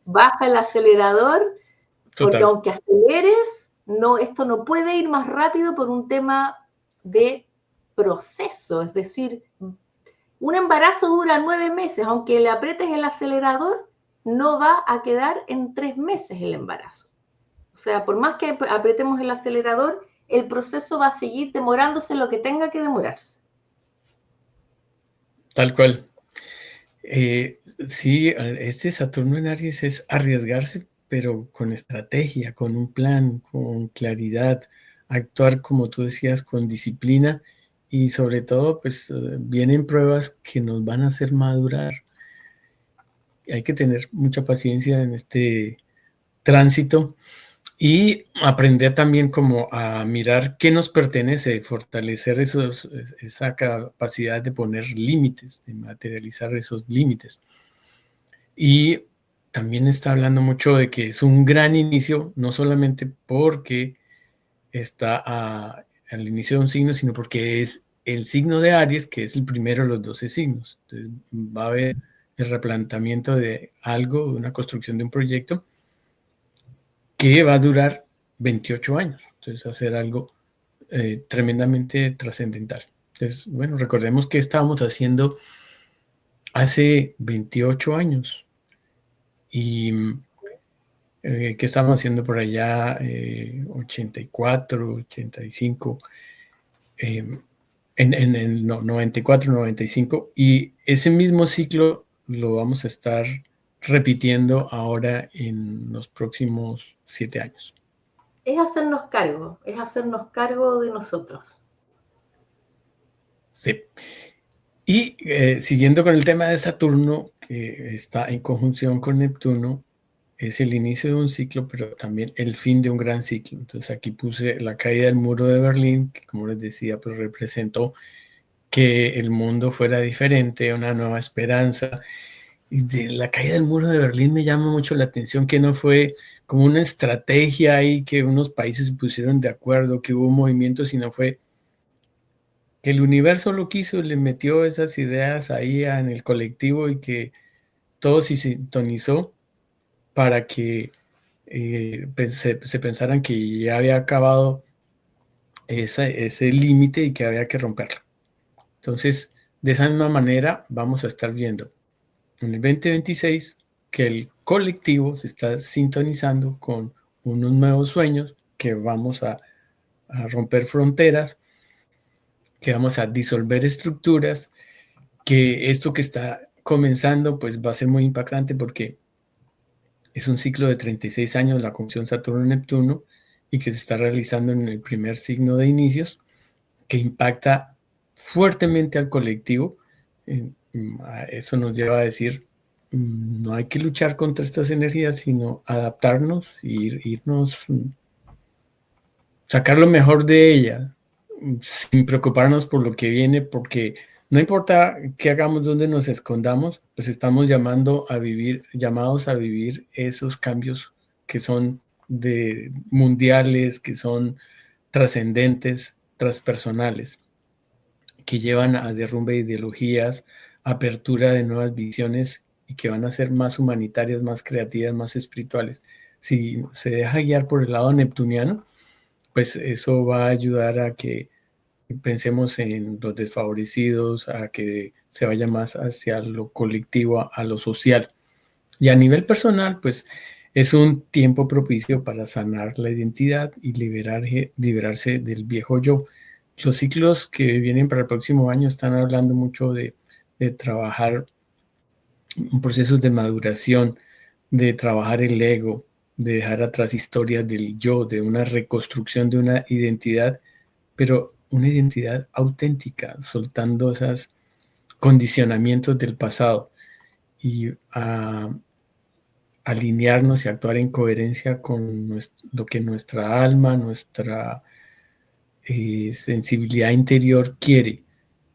Speaker 1: Baja el acelerador, porque
Speaker 2: total.
Speaker 1: aunque aceleres, no, esto no puede ir más rápido por un tema de proceso. Es decir, un embarazo dura 9 meses, aunque le aprietes el acelerador, no va a quedar en 3 meses el embarazo. O sea, por más que apretemos el acelerador, el proceso va a seguir demorándose lo que tenga que demorarse.
Speaker 2: Tal cual. Sí, este Saturno en Aries es arriesgarse, pero con estrategia, con un plan, con claridad, actuar, como tú decías, con disciplina y sobre todo, pues vienen pruebas que nos van a hacer madurar. Hay que tener mucha paciencia en este tránsito y aprender también como a mirar qué nos pertenece, fortalecer esa capacidad de poner límites, de materializar esos límites. Y también está hablando mucho de que es un gran inicio, no solamente porque está al inicio de un signo, sino porque es el signo de Aries, que es el primero de los 12 signos. Entonces va a haber el replanteamiento de algo, de una construcción de un proyecto que va a durar 28 años. Entonces, hacer algo tremendamente trascendental. Entonces, bueno, recordemos que estábamos haciendo hace 28 años y que estábamos haciendo por allá 84, 85, en el 94, 95, y ese mismo ciclo lo vamos a estar repitiendo ahora en los próximos 7 años.
Speaker 1: Es hacernos cargo de nosotros.
Speaker 2: Sí. Y siguiendo con el tema de Saturno, que está en conjunción con Neptuno, es el inicio de un ciclo, pero también el fin de un gran ciclo. Entonces aquí puse la caída del muro de Berlín, que como les decía, pues representó que el mundo fuera diferente, una nueva esperanza. Y de la caída del muro de Berlín me llama mucho la atención que no fue como una estrategia ahí que unos países se pusieron de acuerdo, que hubo movimiento, sino fue que el universo lo quiso, le metió esas ideas ahí en el colectivo y que todo se sintonizó para que se pensaran que ya había acabado ese límite y que había que romperlo. Entonces, de esa misma manera vamos a estar viendo en el 2026 que el colectivo se está sintonizando con unos nuevos sueños, que vamos a romper fronteras, que vamos a disolver estructuras, que esto que está comenzando pues va a ser muy impactante porque es un ciclo de 36 años la conjunción Saturno-Neptuno y que se está realizando en el primer signo de inicios, que impacta fuertemente al colectivo. Eso nos lleva a decir no hay que luchar contra estas energías, sino adaptarnos e irnos, sacar lo mejor de ella, sin preocuparnos por lo que viene, porque no importa qué hagamos, dónde nos escondamos, pues estamos llamados a vivir esos cambios que son mundiales, que son trascendentes, transpersonales, que llevan a derrumbe de ideologías, apertura de nuevas visiones y que van a ser más humanitarias, más creativas, más espirituales. Si se deja guiar por el lado neptuniano, pues eso va a ayudar a que pensemos en los desfavorecidos, a que se vaya más hacia lo colectivo, a lo social. Y a nivel personal, pues es un tiempo propicio para sanar la identidad y liberarse del viejo yo. Los ciclos que vienen para el próximo año están hablando mucho de trabajar procesos de maduración, de trabajar el ego, de dejar atrás historias del yo, de una reconstrucción de una identidad, pero una identidad auténtica, soltando esos condicionamientos del pasado y alinearnos y actuar en coherencia con lo que nuestra alma, nuestra sensibilidad interior quiere.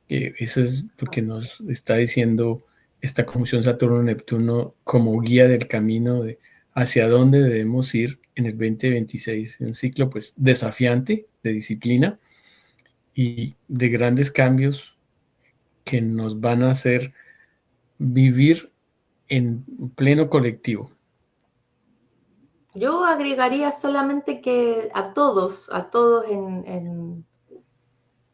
Speaker 2: Eso es lo que nos está diciendo esta conjunción Saturno-Neptuno como guía del camino de hacia dónde debemos ir en el 2026. Un ciclo pues desafiante de disciplina y de grandes cambios que nos van a hacer vivir en pleno colectivo.
Speaker 1: Yo agregaría solamente que a todos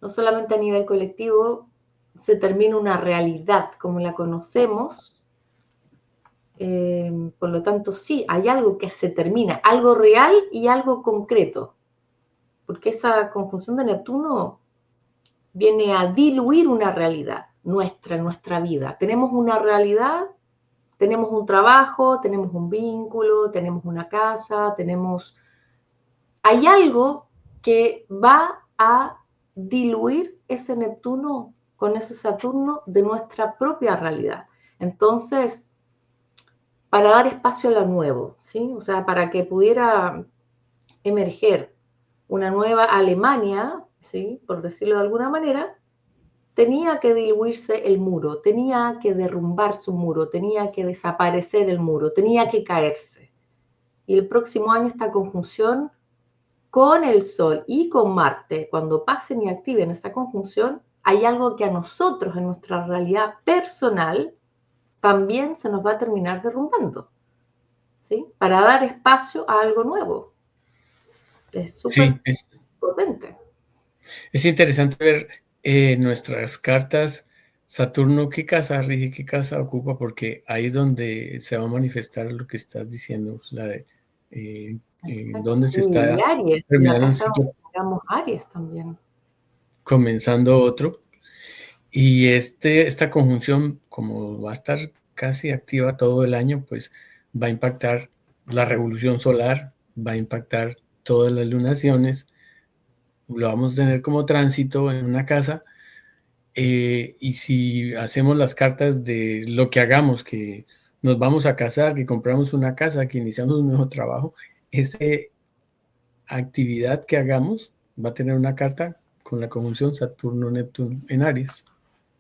Speaker 1: no solamente a nivel colectivo, se termina una realidad como la conocemos. Por lo tanto, sí, hay algo que se termina, algo real y algo concreto, porque esa conjunción de Neptuno viene a diluir una realidad nuestra vida. Tenemos una realidad, tenemos un trabajo, tenemos un vínculo, tenemos una casa, hay algo que va a diluir ese Neptuno con ese Saturno de nuestra propia realidad. Entonces, para dar espacio a lo nuevo, ¿sí? O sea, para que pudiera emerger una nueva Alemania, ¿sí? Por decirlo de alguna manera, tenía que diluirse el muro, tenía que derrumbar su muro, tenía que desaparecer el muro, tenía que caerse. Y el próximo año esta conjunción con el Sol y con Marte, cuando pasen y activen esa conjunción, hay algo que a nosotros en nuestra realidad personal también se nos va a terminar derrumbando, ¿sí? Para dar espacio a algo nuevo. Es súper potente.
Speaker 2: Es interesante ver nuestras cartas. Saturno, ¿qué casa rige, qué casa ocupa? Porque ahí es donde se va a manifestar lo que estás diciendo, la de dónde se está
Speaker 1: Aries,
Speaker 2: terminando un ciclo,
Speaker 1: digamos Aries también.
Speaker 2: comenzando otro. Y esta conjunción, como va a estar casi activa todo el año, pues va a impactar la revolución solar, va a impactar todas las lunaciones, lo vamos a tener como tránsito en una casa. Y si hacemos las cartas de lo que hagamos, que nos vamos a casar, que compramos una casa, que iniciamos un nuevo trabajo, esa actividad que hagamos va a tener una carta con la conjunción Saturno-Neptuno en Aries.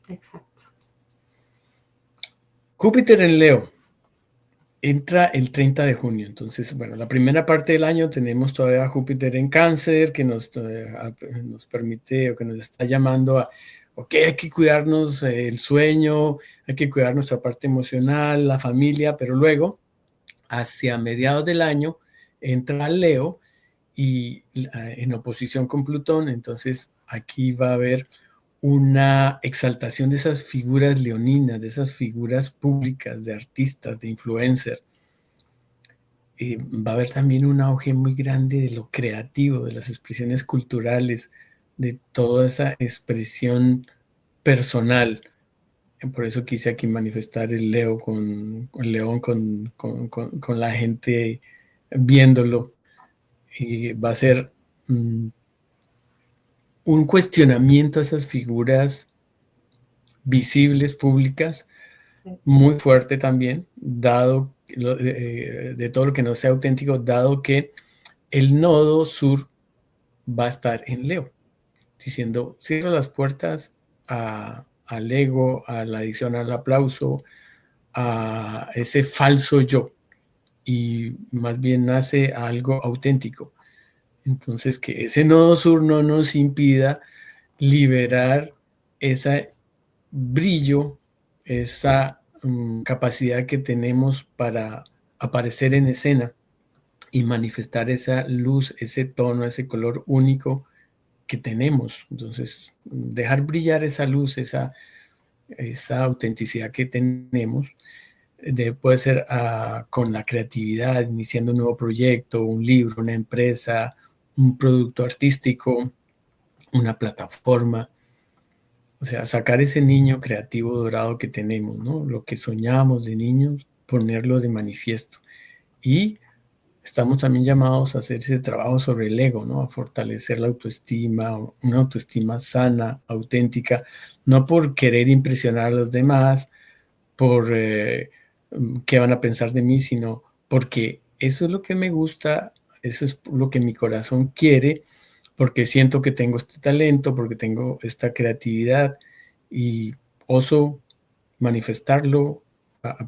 Speaker 1: Exacto.
Speaker 2: Júpiter en Leo entra el 30 de junio. Entonces, bueno, la primera parte del año tenemos todavía a Júpiter en Cáncer, que nos permite o que nos está llamando a, ok, hay que cuidarnos el sueño, hay que cuidar nuestra parte emocional, la familia, pero luego, hacia mediados del año, entra Leo y en oposición con Plutón. Entonces, aquí va a haber una exaltación de esas figuras leoninas, de esas figuras públicas, de artistas, de influencers. Va a haber también un auge muy grande de lo creativo, de las expresiones culturales, de toda esa expresión personal. Por eso quise aquí manifestar el león con la gente viéndolo. Y va a ser un cuestionamiento a esas figuras visibles, públicas, muy fuerte también, dado de todo lo que no sea auténtico, dado que el nodo sur va a estar en Leo, diciendo, cierra las puertas al ego, a la adicción al aplauso, a ese falso yo, y más bien nace algo auténtico. Entonces, que ese nodo sur no nos impida liberar ese brillo, esa capacidad que tenemos para aparecer en escena y manifestar esa luz, ese tono, ese color único que tenemos. Entonces, dejar brillar esa luz, esa autenticidad que tenemos, puede ser con la creatividad, iniciando un nuevo proyecto, un libro, una empresa, un producto artístico, una plataforma. O sea, sacar ese niño creativo dorado que tenemos, ¿no? Lo que soñamos de niños, ponerlo de manifiesto. Y estamos también llamados a hacer ese trabajo sobre el ego, ¿no? A fortalecer la autoestima, una autoestima sana, auténtica, no por querer impresionar a los demás, por qué van a pensar de mí, sino porque eso es lo que me gusta, eso es lo que mi corazón quiere, porque siento que tengo este talento, porque tengo esta creatividad y oso manifestarlo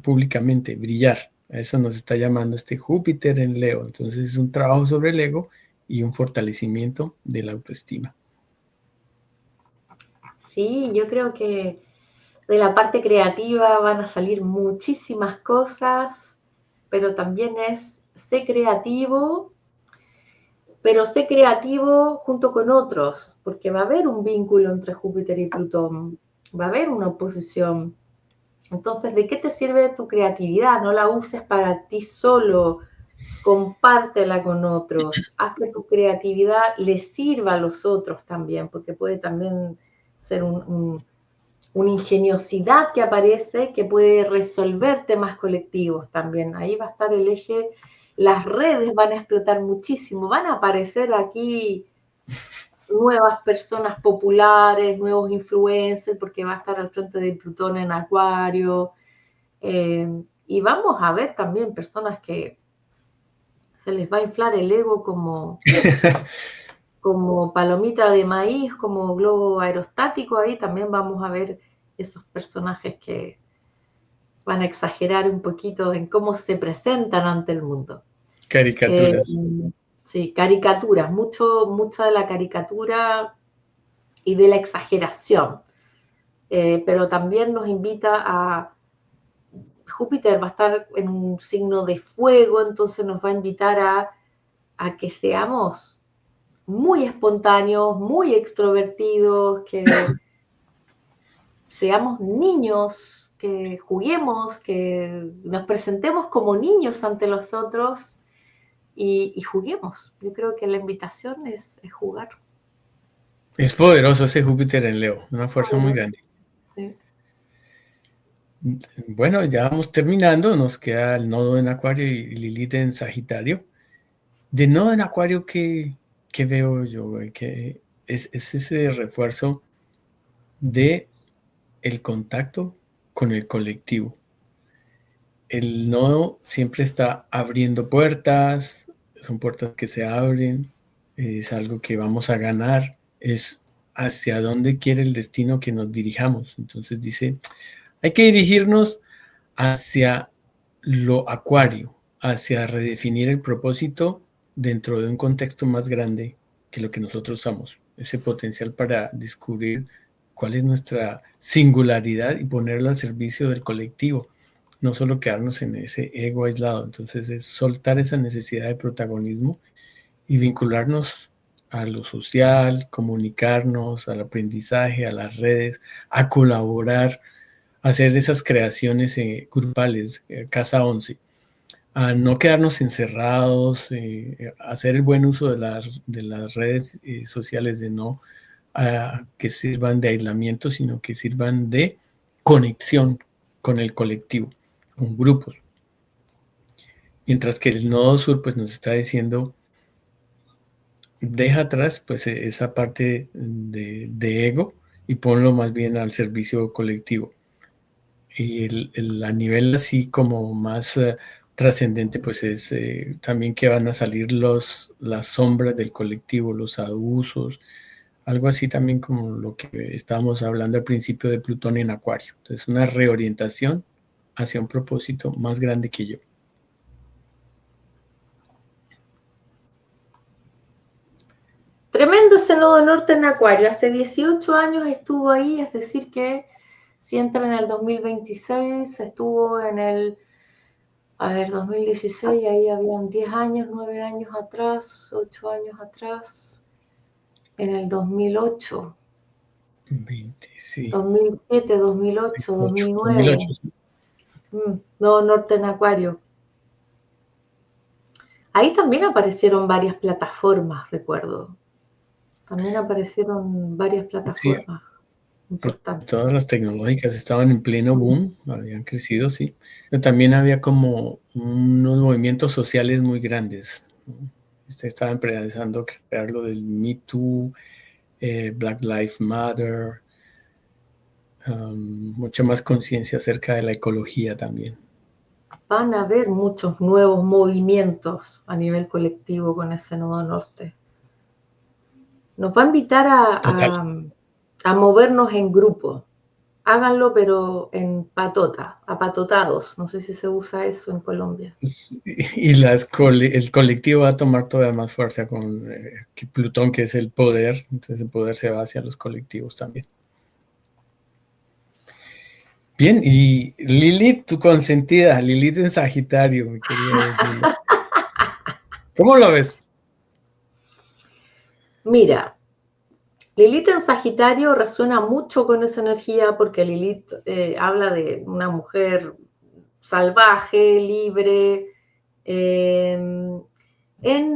Speaker 2: públicamente, brillar. A eso nos está llamando este Júpiter en Leo. Entonces es un trabajo sobre el ego y un fortalecimiento de la autoestima.
Speaker 1: Sí, yo creo que de la parte creativa van a salir muchísimas cosas, pero también es sé creativo, pero sé creativo junto con otros, porque va a haber un vínculo entre Júpiter y Plutón, va a haber una oposición. Entonces, ¿de qué te sirve tu creatividad? No la uses para ti solo, compártela con otros, haz que tu creatividad le sirva a los otros también, porque puede también ser una ingeniosidad que aparece que puede resolver temas colectivos también. Ahí va a estar el eje, las redes van a explotar muchísimo, van a aparecer aquí nuevas personas populares, nuevos influencers, porque va a estar al frente de Plutón en Acuario. Y vamos a ver también personas que se les va a inflar el ego como palomita de maíz, como globo aerostático. Ahí también vamos a ver esos personajes que van a exagerar un poquito en cómo se presentan ante el mundo.
Speaker 2: Caricaturas.
Speaker 1: Sí, caricaturas, mucha de la caricatura y de la exageración. Pero también nos invita a... Júpiter va a estar en un signo de fuego, entonces nos va a invitar a que seamos muy espontáneos, muy extrovertidos, que seamos niños, que juguemos, que nos presentemos como niños ante los otros y juguemos. Yo creo que la invitación es jugar.
Speaker 2: Es poderoso ese Júpiter en Leo, una fuerza muy grande.
Speaker 1: Sí.
Speaker 2: Bueno, ya vamos terminando, nos queda el nodo en Acuario y Lilith en Sagitario. De nodo en Acuario, ¿qué veo yo? Que es ese refuerzo de el contacto con el colectivo. El nodo siempre está abriendo puertas, son puertas que se abren, es algo que vamos a ganar, es hacia dónde quiere el destino que nos dirijamos. Entonces dice, hay que dirigirnos hacia lo acuario, hacia redefinir el propósito dentro de un contexto más grande que lo que nosotros somos, ese potencial para descubrir cuál es nuestra singularidad y ponerla al servicio del colectivo, no solo quedarnos en ese ego aislado. Entonces es soltar esa necesidad de protagonismo y vincularnos a lo social, comunicarnos, al aprendizaje, a las redes, a colaborar, hacer esas creaciones grupales, Casa 11, a no quedarnos encerrados, hacer el buen uso de las redes sociales, de no que sirvan de aislamiento, sino que sirvan de conexión con el colectivo, con grupos. Mientras que el nodo sur pues nos está diciendo, deja atrás pues esa parte de ego y ponlo más bien al servicio colectivo. Y a nivel así como más trascendente, pues es también que van a salir las sombras del colectivo, los abusos, algo así también como lo que estábamos hablando al principio de Plutón en Acuario. Entonces, una reorientación hacia un propósito más grande que yo.
Speaker 1: Tremendo ese nodo norte en Acuario. Hace 18 años estuvo ahí, es decir que si entra en el 2026, estuvo en el, 2016, ahí habían 10 años, 9 años atrás, 8 años atrás, en el 2008,
Speaker 2: 20, sí.
Speaker 1: 2007, 2008,
Speaker 2: 2008,
Speaker 1: 2009.
Speaker 2: sí.
Speaker 1: Nodo norte en Acuario. Ahí también aparecieron varias plataformas, recuerdo. También aparecieron varias
Speaker 2: Sí,
Speaker 1: plataformas importantes.
Speaker 2: todas las tecnológicas estaban en pleno boom, habían crecido, sí. Pero también había como unos movimientos sociales muy grandes, ¿no? Estaban empezando a crear lo del Me Too, Black Lives Matter, mucha más conciencia acerca de la ecología también.
Speaker 1: Van a haber muchos nuevos movimientos a nivel colectivo con ese nodo norte. Nos va a invitar
Speaker 2: Total.
Speaker 1: a movernos en grupo. Háganlo, pero en patota, apatotados. No sé si se usa eso en Colombia.
Speaker 2: Y el colectivo va a tomar todavía más fuerza con Plutón, que es el poder. Entonces el poder se va hacia los colectivos también. Bien, y Lilith, tu consentida, Lilith en Sagitario, mi querida Úrsula. ¿Cómo lo ves?
Speaker 1: Mira, Lilith en Sagitario resuena mucho con esa energía porque Lilith habla de una mujer salvaje, libre. En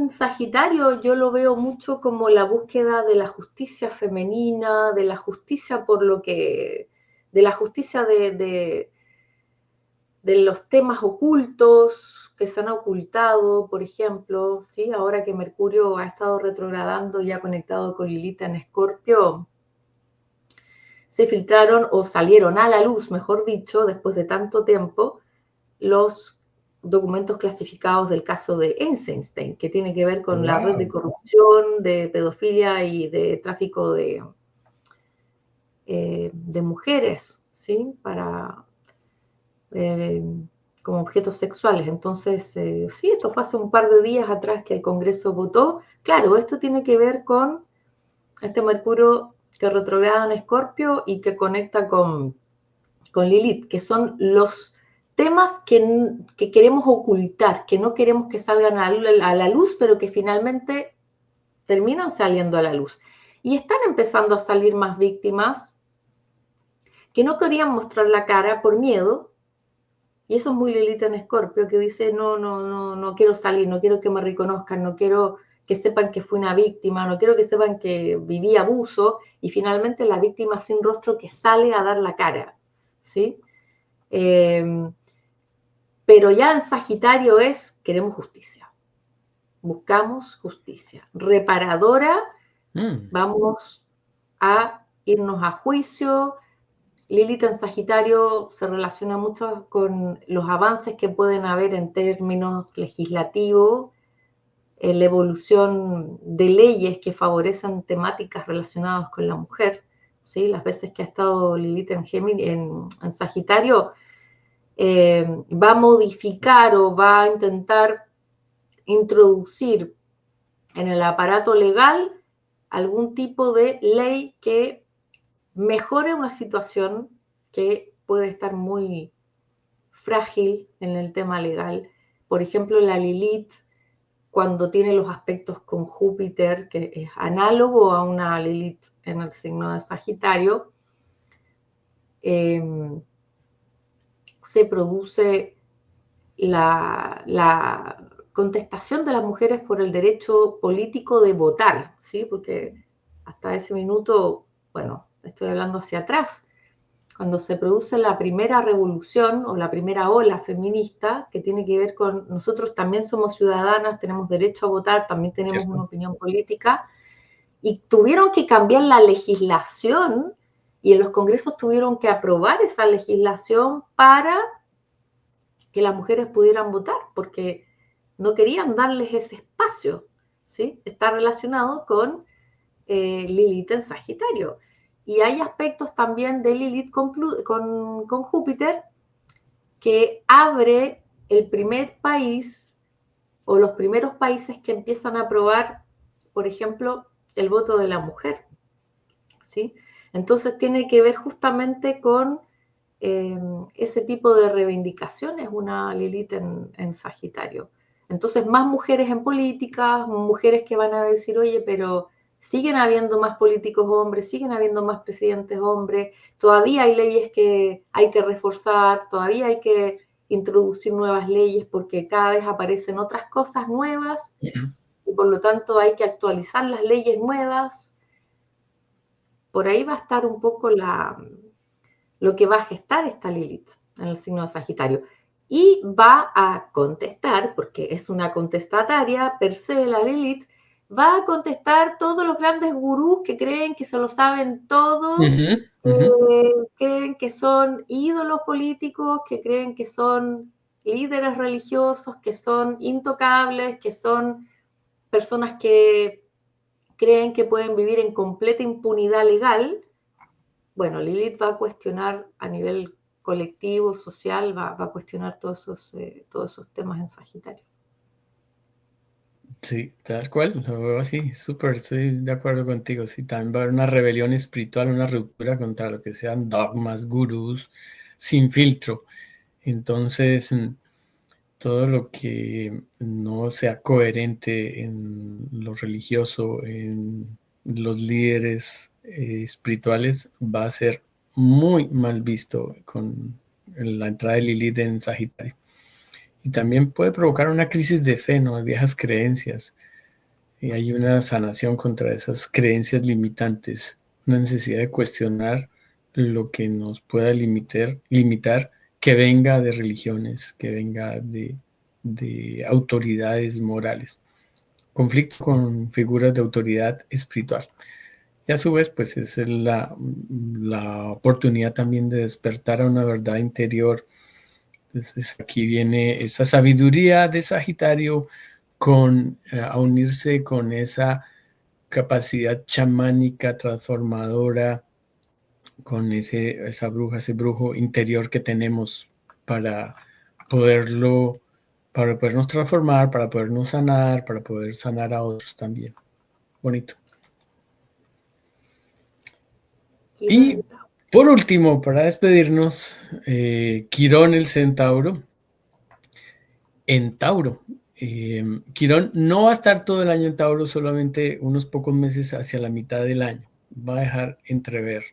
Speaker 1: Sagitario yo lo veo mucho como la búsqueda de la justicia femenina, de la justicia por lo que, de la justicia de los temas ocultos que se han ocultado, por ejemplo, ¿sí? Ahora que Mercurio ha estado retrogradando y ha conectado con Lilith en Escorpio, se filtraron o salieron a la luz, mejor dicho, después de tanto tiempo, los documentos clasificados del caso de Eisenstein, que tiene que ver con la red de corrupción, de pedofilia y de tráfico de mujeres, ¿sí? Para como objetos sexuales. Entonces, sí, esto fue hace un par de días atrás que el Congreso votó. Claro, esto tiene que ver con este Mercurio que retrograda en Escorpio y que conecta con Lilith, que son los temas que queremos ocultar, que no queremos que salgan a la luz, pero que finalmente terminan saliendo a la luz. Y están empezando a salir más víctimas que no querían mostrar la cara por miedo. Y eso es muy Lilith en Escorpio, que dice, no quiero salir, no quiero que me reconozcan, no quiero que sepan que fui una víctima, no quiero que sepan que viví abuso, y finalmente la víctima sin rostro que sale a dar la cara, ¿sí? Pero ya en Sagitario queremos justicia, buscamos justicia. Reparadora, vamos a irnos a juicio. Lilith en Sagitario se relaciona mucho con los avances que pueden haber en términos legislativos, la evolución de leyes que favorecen temáticas relacionadas con la mujer, ¿sí? Las veces que ha estado Lilith en Sagitario, va a modificar o va a intentar introducir en el aparato legal algún tipo de ley que mejore una situación que puede estar muy frágil en el tema legal. Por ejemplo, la Lilith, cuando tiene los aspectos con Júpiter, que es análogo a una Lilith en el signo de Sagitario, se produce la contestación de las mujeres por el derecho político de votar, ¿sí? Porque hasta ese minuto, bueno, estoy hablando hacia atrás, cuando se produce la primera revolución o la primera ola feminista, que tiene que ver con nosotros también somos ciudadanas, tenemos derecho a votar, también tenemos una opinión política, y tuvieron que cambiar la legislación y en los congresos tuvieron que aprobar esa legislación para que las mujeres pudieran votar, porque no querían darles ese espacio, ¿sí? Está relacionado con Lilith en Sagitario. Y hay aspectos también de Lilith con Júpiter que abre el primer país o los primeros países que empiezan a aprobar, por ejemplo, el voto de la mujer, ¿sí? Entonces tiene que ver justamente con ese tipo de reivindicaciones, una Lilith en Sagitario. Entonces, más mujeres en política, mujeres que van a decir, oye, pero siguen habiendo más políticos hombres, siguen habiendo más presidentes hombres, todavía hay leyes que hay que reforzar, todavía hay que introducir nuevas leyes porque cada vez aparecen otras cosas nuevas y por lo tanto hay que actualizar las leyes nuevas. Por ahí va a estar un poco lo que va a gestar esta Lilith en el signo de Sagitario. Y va a contestar, porque es una contestataria per se la Lilith, va a contestar todos los grandes gurús que creen que se lo saben todo, creen que son ídolos políticos, que creen que son líderes religiosos, que son intocables, que son personas que creen que pueden vivir en completa impunidad legal. Bueno, Lilith va a cuestionar a nivel colectivo, social, va a cuestionar todos esos temas en Sagitario.
Speaker 2: Sí, tal cual, lo veo así, súper, estoy de acuerdo contigo. Sí, también va a haber una rebelión espiritual, una ruptura contra lo que sean dogmas, gurús, sin filtro. Entonces, todo lo que no sea coherente en lo religioso, en los líderes espirituales, va a ser muy mal visto con la entrada de Lilith en Sagitario. Y también puede provocar una crisis de fe, ¿no? Viejas creencias. Y hay una sanación contra esas creencias limitantes, una necesidad de cuestionar lo que nos pueda limitar que venga de religiones, que venga de autoridades morales. Conflicto con figuras de autoridad espiritual. Y a su vez, pues es la oportunidad también de despertar a una verdad interior. Entonces aquí viene esa sabiduría de Sagitario a unirse con esa capacidad chamánica transformadora, con esa bruja, ese brujo interior que tenemos para poderlo, para podernos transformar, para podernos sanar, para poder sanar a otros también. Bonito. Y por último, para despedirnos, Quirón el Centauro en Tauro. Quirón no va a estar todo el año en Tauro, solamente unos pocos meses hacia la mitad del año. Va a dejar entrever.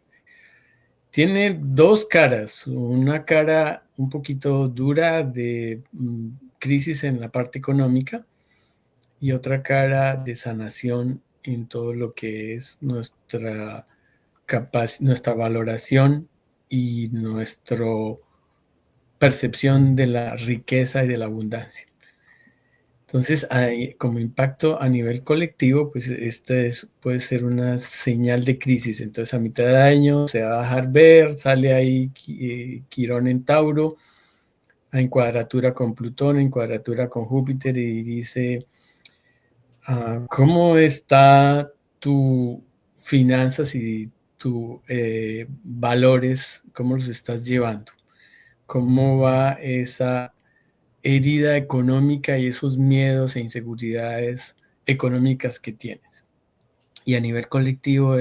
Speaker 2: Tiene dos caras, una cara un poquito dura de crisis en la parte económica y otra cara de sanación en todo lo que es nuestra valoración y nuestra percepción de la riqueza y de la abundancia. Entonces, como impacto a nivel colectivo, pues puede ser una señal de crisis. Entonces, a mitad de año se va a dejar ver, sale ahí Quirón en Tauro, en cuadratura con Plutón, en cuadratura con Júpiter, y dice, ¿cómo está tu finanzas y tus valores? ¿Cómo los estás llevando? ¿Cómo va esa herida económica y esos miedos e inseguridades económicas que tienes? Y a nivel colectivo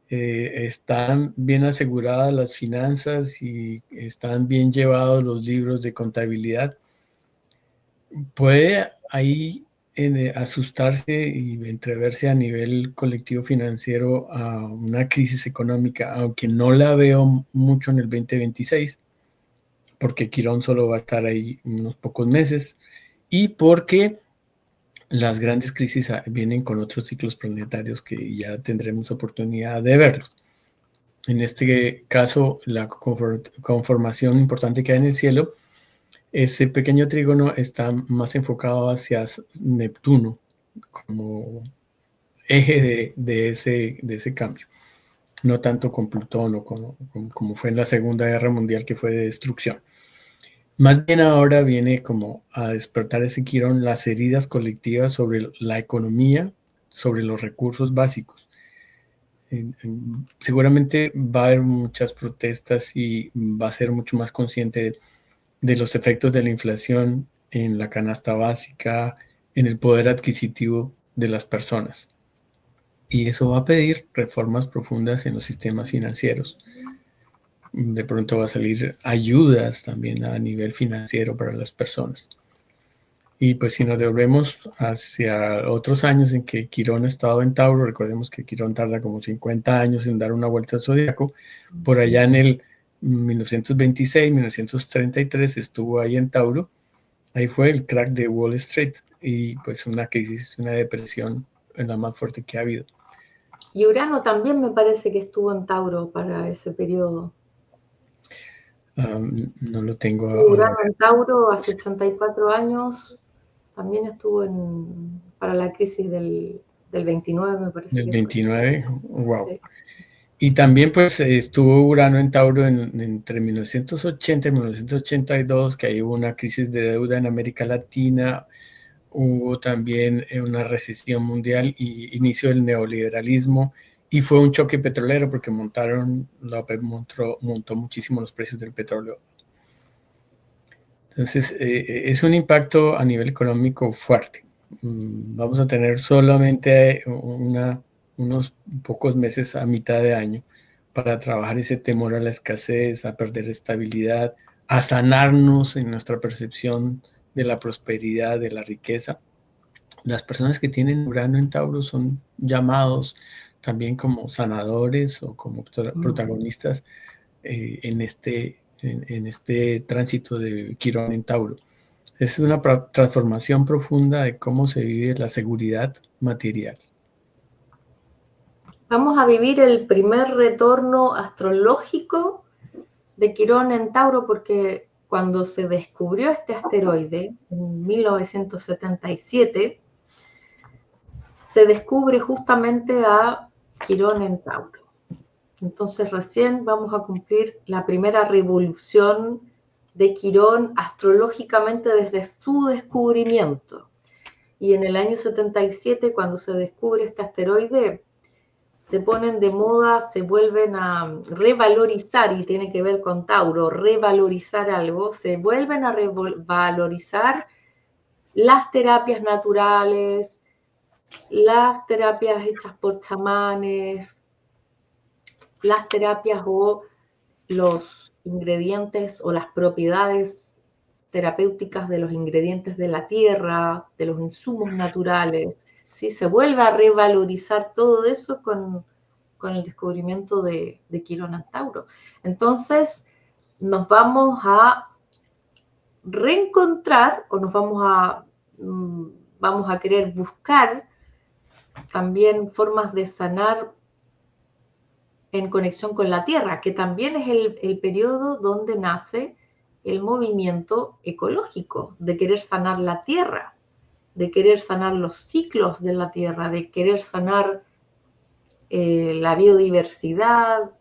Speaker 2: están bien aseguradas las finanzas y están bien llevados los libros de contabilidad. Puede ahí asustarse y entreverse a nivel colectivo financiero a una crisis económica, aunque no la veo mucho en el 2026, porque Quirón solo va a estar ahí unos pocos meses y porque las grandes crisis vienen con otros ciclos planetarios que ya tendremos oportunidad de verlos. En este caso, la conformación importante que hay en el cielo, ese pequeño trígono está más enfocado hacia Neptuno como eje de ese cambio. no tanto con Plutón o como fue en la Segunda Guerra Mundial, que fue de destrucción. Más bien ahora viene como a despertar ese Quirón las heridas colectivas sobre la economía, sobre los recursos básicos. Seguramente va a haber muchas protestas y va a ser mucho más consciente de los efectos de la inflación en la canasta básica, en el poder adquisitivo de las personas. Y eso va a pedir reformas profundas en los sistemas financieros. De pronto va a salir ayudas también a nivel financiero para las personas. Y pues si nos devolvemos hacia otros años en que Quirón ha estado en Tauro, recordemos que Quirón tarda como 50 años en dar una vuelta al zodiaco, por allá en el 1926, 1933 estuvo ahí en Tauro, ahí fue el crack de Wall Street y pues una crisis, una depresión la más fuerte que ha habido.
Speaker 1: Y Urano también me parece que estuvo en Tauro para ese periodo.
Speaker 2: No lo tengo.
Speaker 1: Sí, Urano en Tauro hace 84 años, también estuvo para la crisis del 29, me parece.
Speaker 2: Del 29, wow. Sí. Y también pues estuvo Urano en Tauro entre 1980 y 1982, que ahí hubo una crisis de deuda en América Latina, hubo también una recesión mundial y inicio del neoliberalismo, y fue un choque petrolero porque la OPEP montó muchísimo los precios del petróleo. Entonces, es un impacto a nivel económico fuerte. Vamos a tener solamente unos pocos meses a mitad de año para trabajar ese temor a la escasez, a perder estabilidad, a sanarnos en nuestra percepción de la prosperidad, de la riqueza. Las personas que tienen Urano en Tauro son llamados también como sanadores o como protagonistas en este tránsito de Quirón en Tauro. Es una transformación profunda de cómo se vive la seguridad material.
Speaker 1: Vamos a vivir el primer retorno astrológico de Quirón en Tauro, porque cuando se descubrió este asteroide en 1977, se descubre justamente a Quirón en Tauro. Entonces recién vamos a cumplir la primera revolución de Quirón astrológicamente desde su descubrimiento. Y en el año 77, cuando se descubre este asteroide, se ponen de moda, se vuelven a revalorizar, y tiene que ver con Tauro, revalorizar algo, se vuelven a revalorizar las terapias naturales, las terapias hechas por chamanes, las terapias o los ingredientes o las propiedades terapéuticas de los ingredientes de la tierra, de los insumos naturales, ¿sí? Se vuelve a revalorizar todo eso con el descubrimiento de Quirón en Tauro. Entonces, nos vamos a reencontrar o vamos a querer buscar también formas de sanar en conexión con la tierra, que también es el periodo donde nace el movimiento ecológico, de querer sanar la tierra, de querer sanar los ciclos de la tierra, de querer sanar la biodiversidad,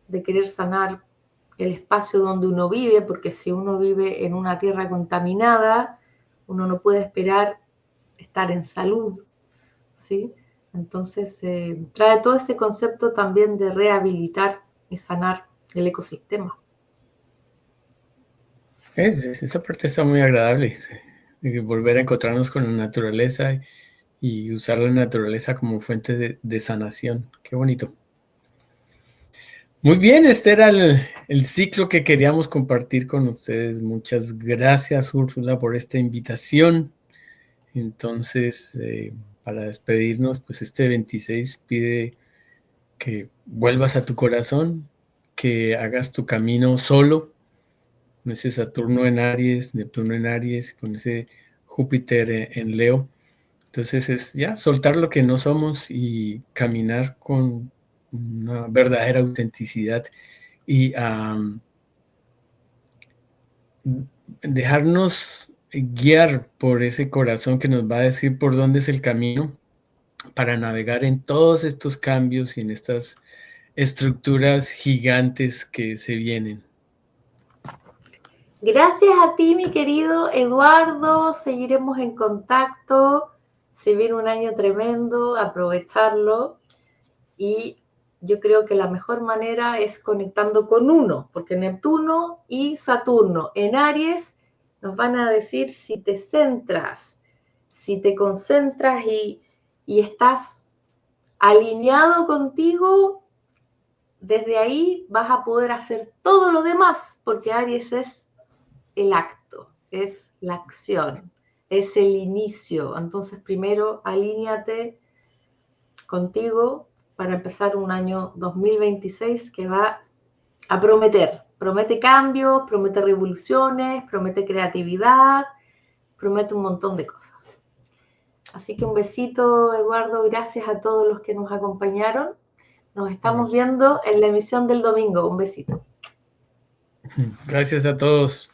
Speaker 1: de querer sanar el espacio donde uno vive, porque si uno vive en una tierra contaminada, uno no puede esperar estar en salud, ¿sí? Entonces, trae todo ese concepto también de rehabilitar y sanar el ecosistema.
Speaker 2: Esa parte está muy agradable, de volver a encontrarnos con la naturaleza y usar la naturaleza como fuente de sanación. Qué bonito. Muy bien, este era el ciclo que queríamos compartir con ustedes. Muchas gracias, Úrsula, por esta invitación. Entonces, para despedirnos, pues este 26 pide que vuelvas a tu corazón, que hagas tu camino solo, con ese Saturno en Aries, Neptuno en Aries, con ese Júpiter en Leo. Entonces es ya soltar lo que no somos y caminar con una verdadera autenticidad y dejarnos guiar por ese corazón que nos va a decir por dónde es el camino para navegar en todos estos cambios y en estas estructuras gigantes que se vienen.
Speaker 1: Gracias a ti, mi querido Eduardo. Seguiremos en contacto. Se viene un año tremendo, aprovecharlo. Y yo creo que la mejor manera es conectando con uno, porque Neptuno y Saturno en Aries nos van a decir si te centras, si te concentras y estás alineado contigo, desde ahí vas a poder hacer todo lo demás, porque Aries es el acto, es la acción, es el inicio. Entonces primero alíñate contigo para empezar un año 2026 que va a prometer. Promete cambios, promete revoluciones, promete creatividad, promete un montón de cosas. Así que un besito, Eduardo. Gracias a todos los que nos acompañaron. Nos estamos viendo en la emisión del domingo. Un besito.
Speaker 2: Gracias a todos.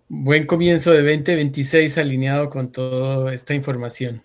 Speaker 2: Buen comienzo de 2026 alineado con toda esta información.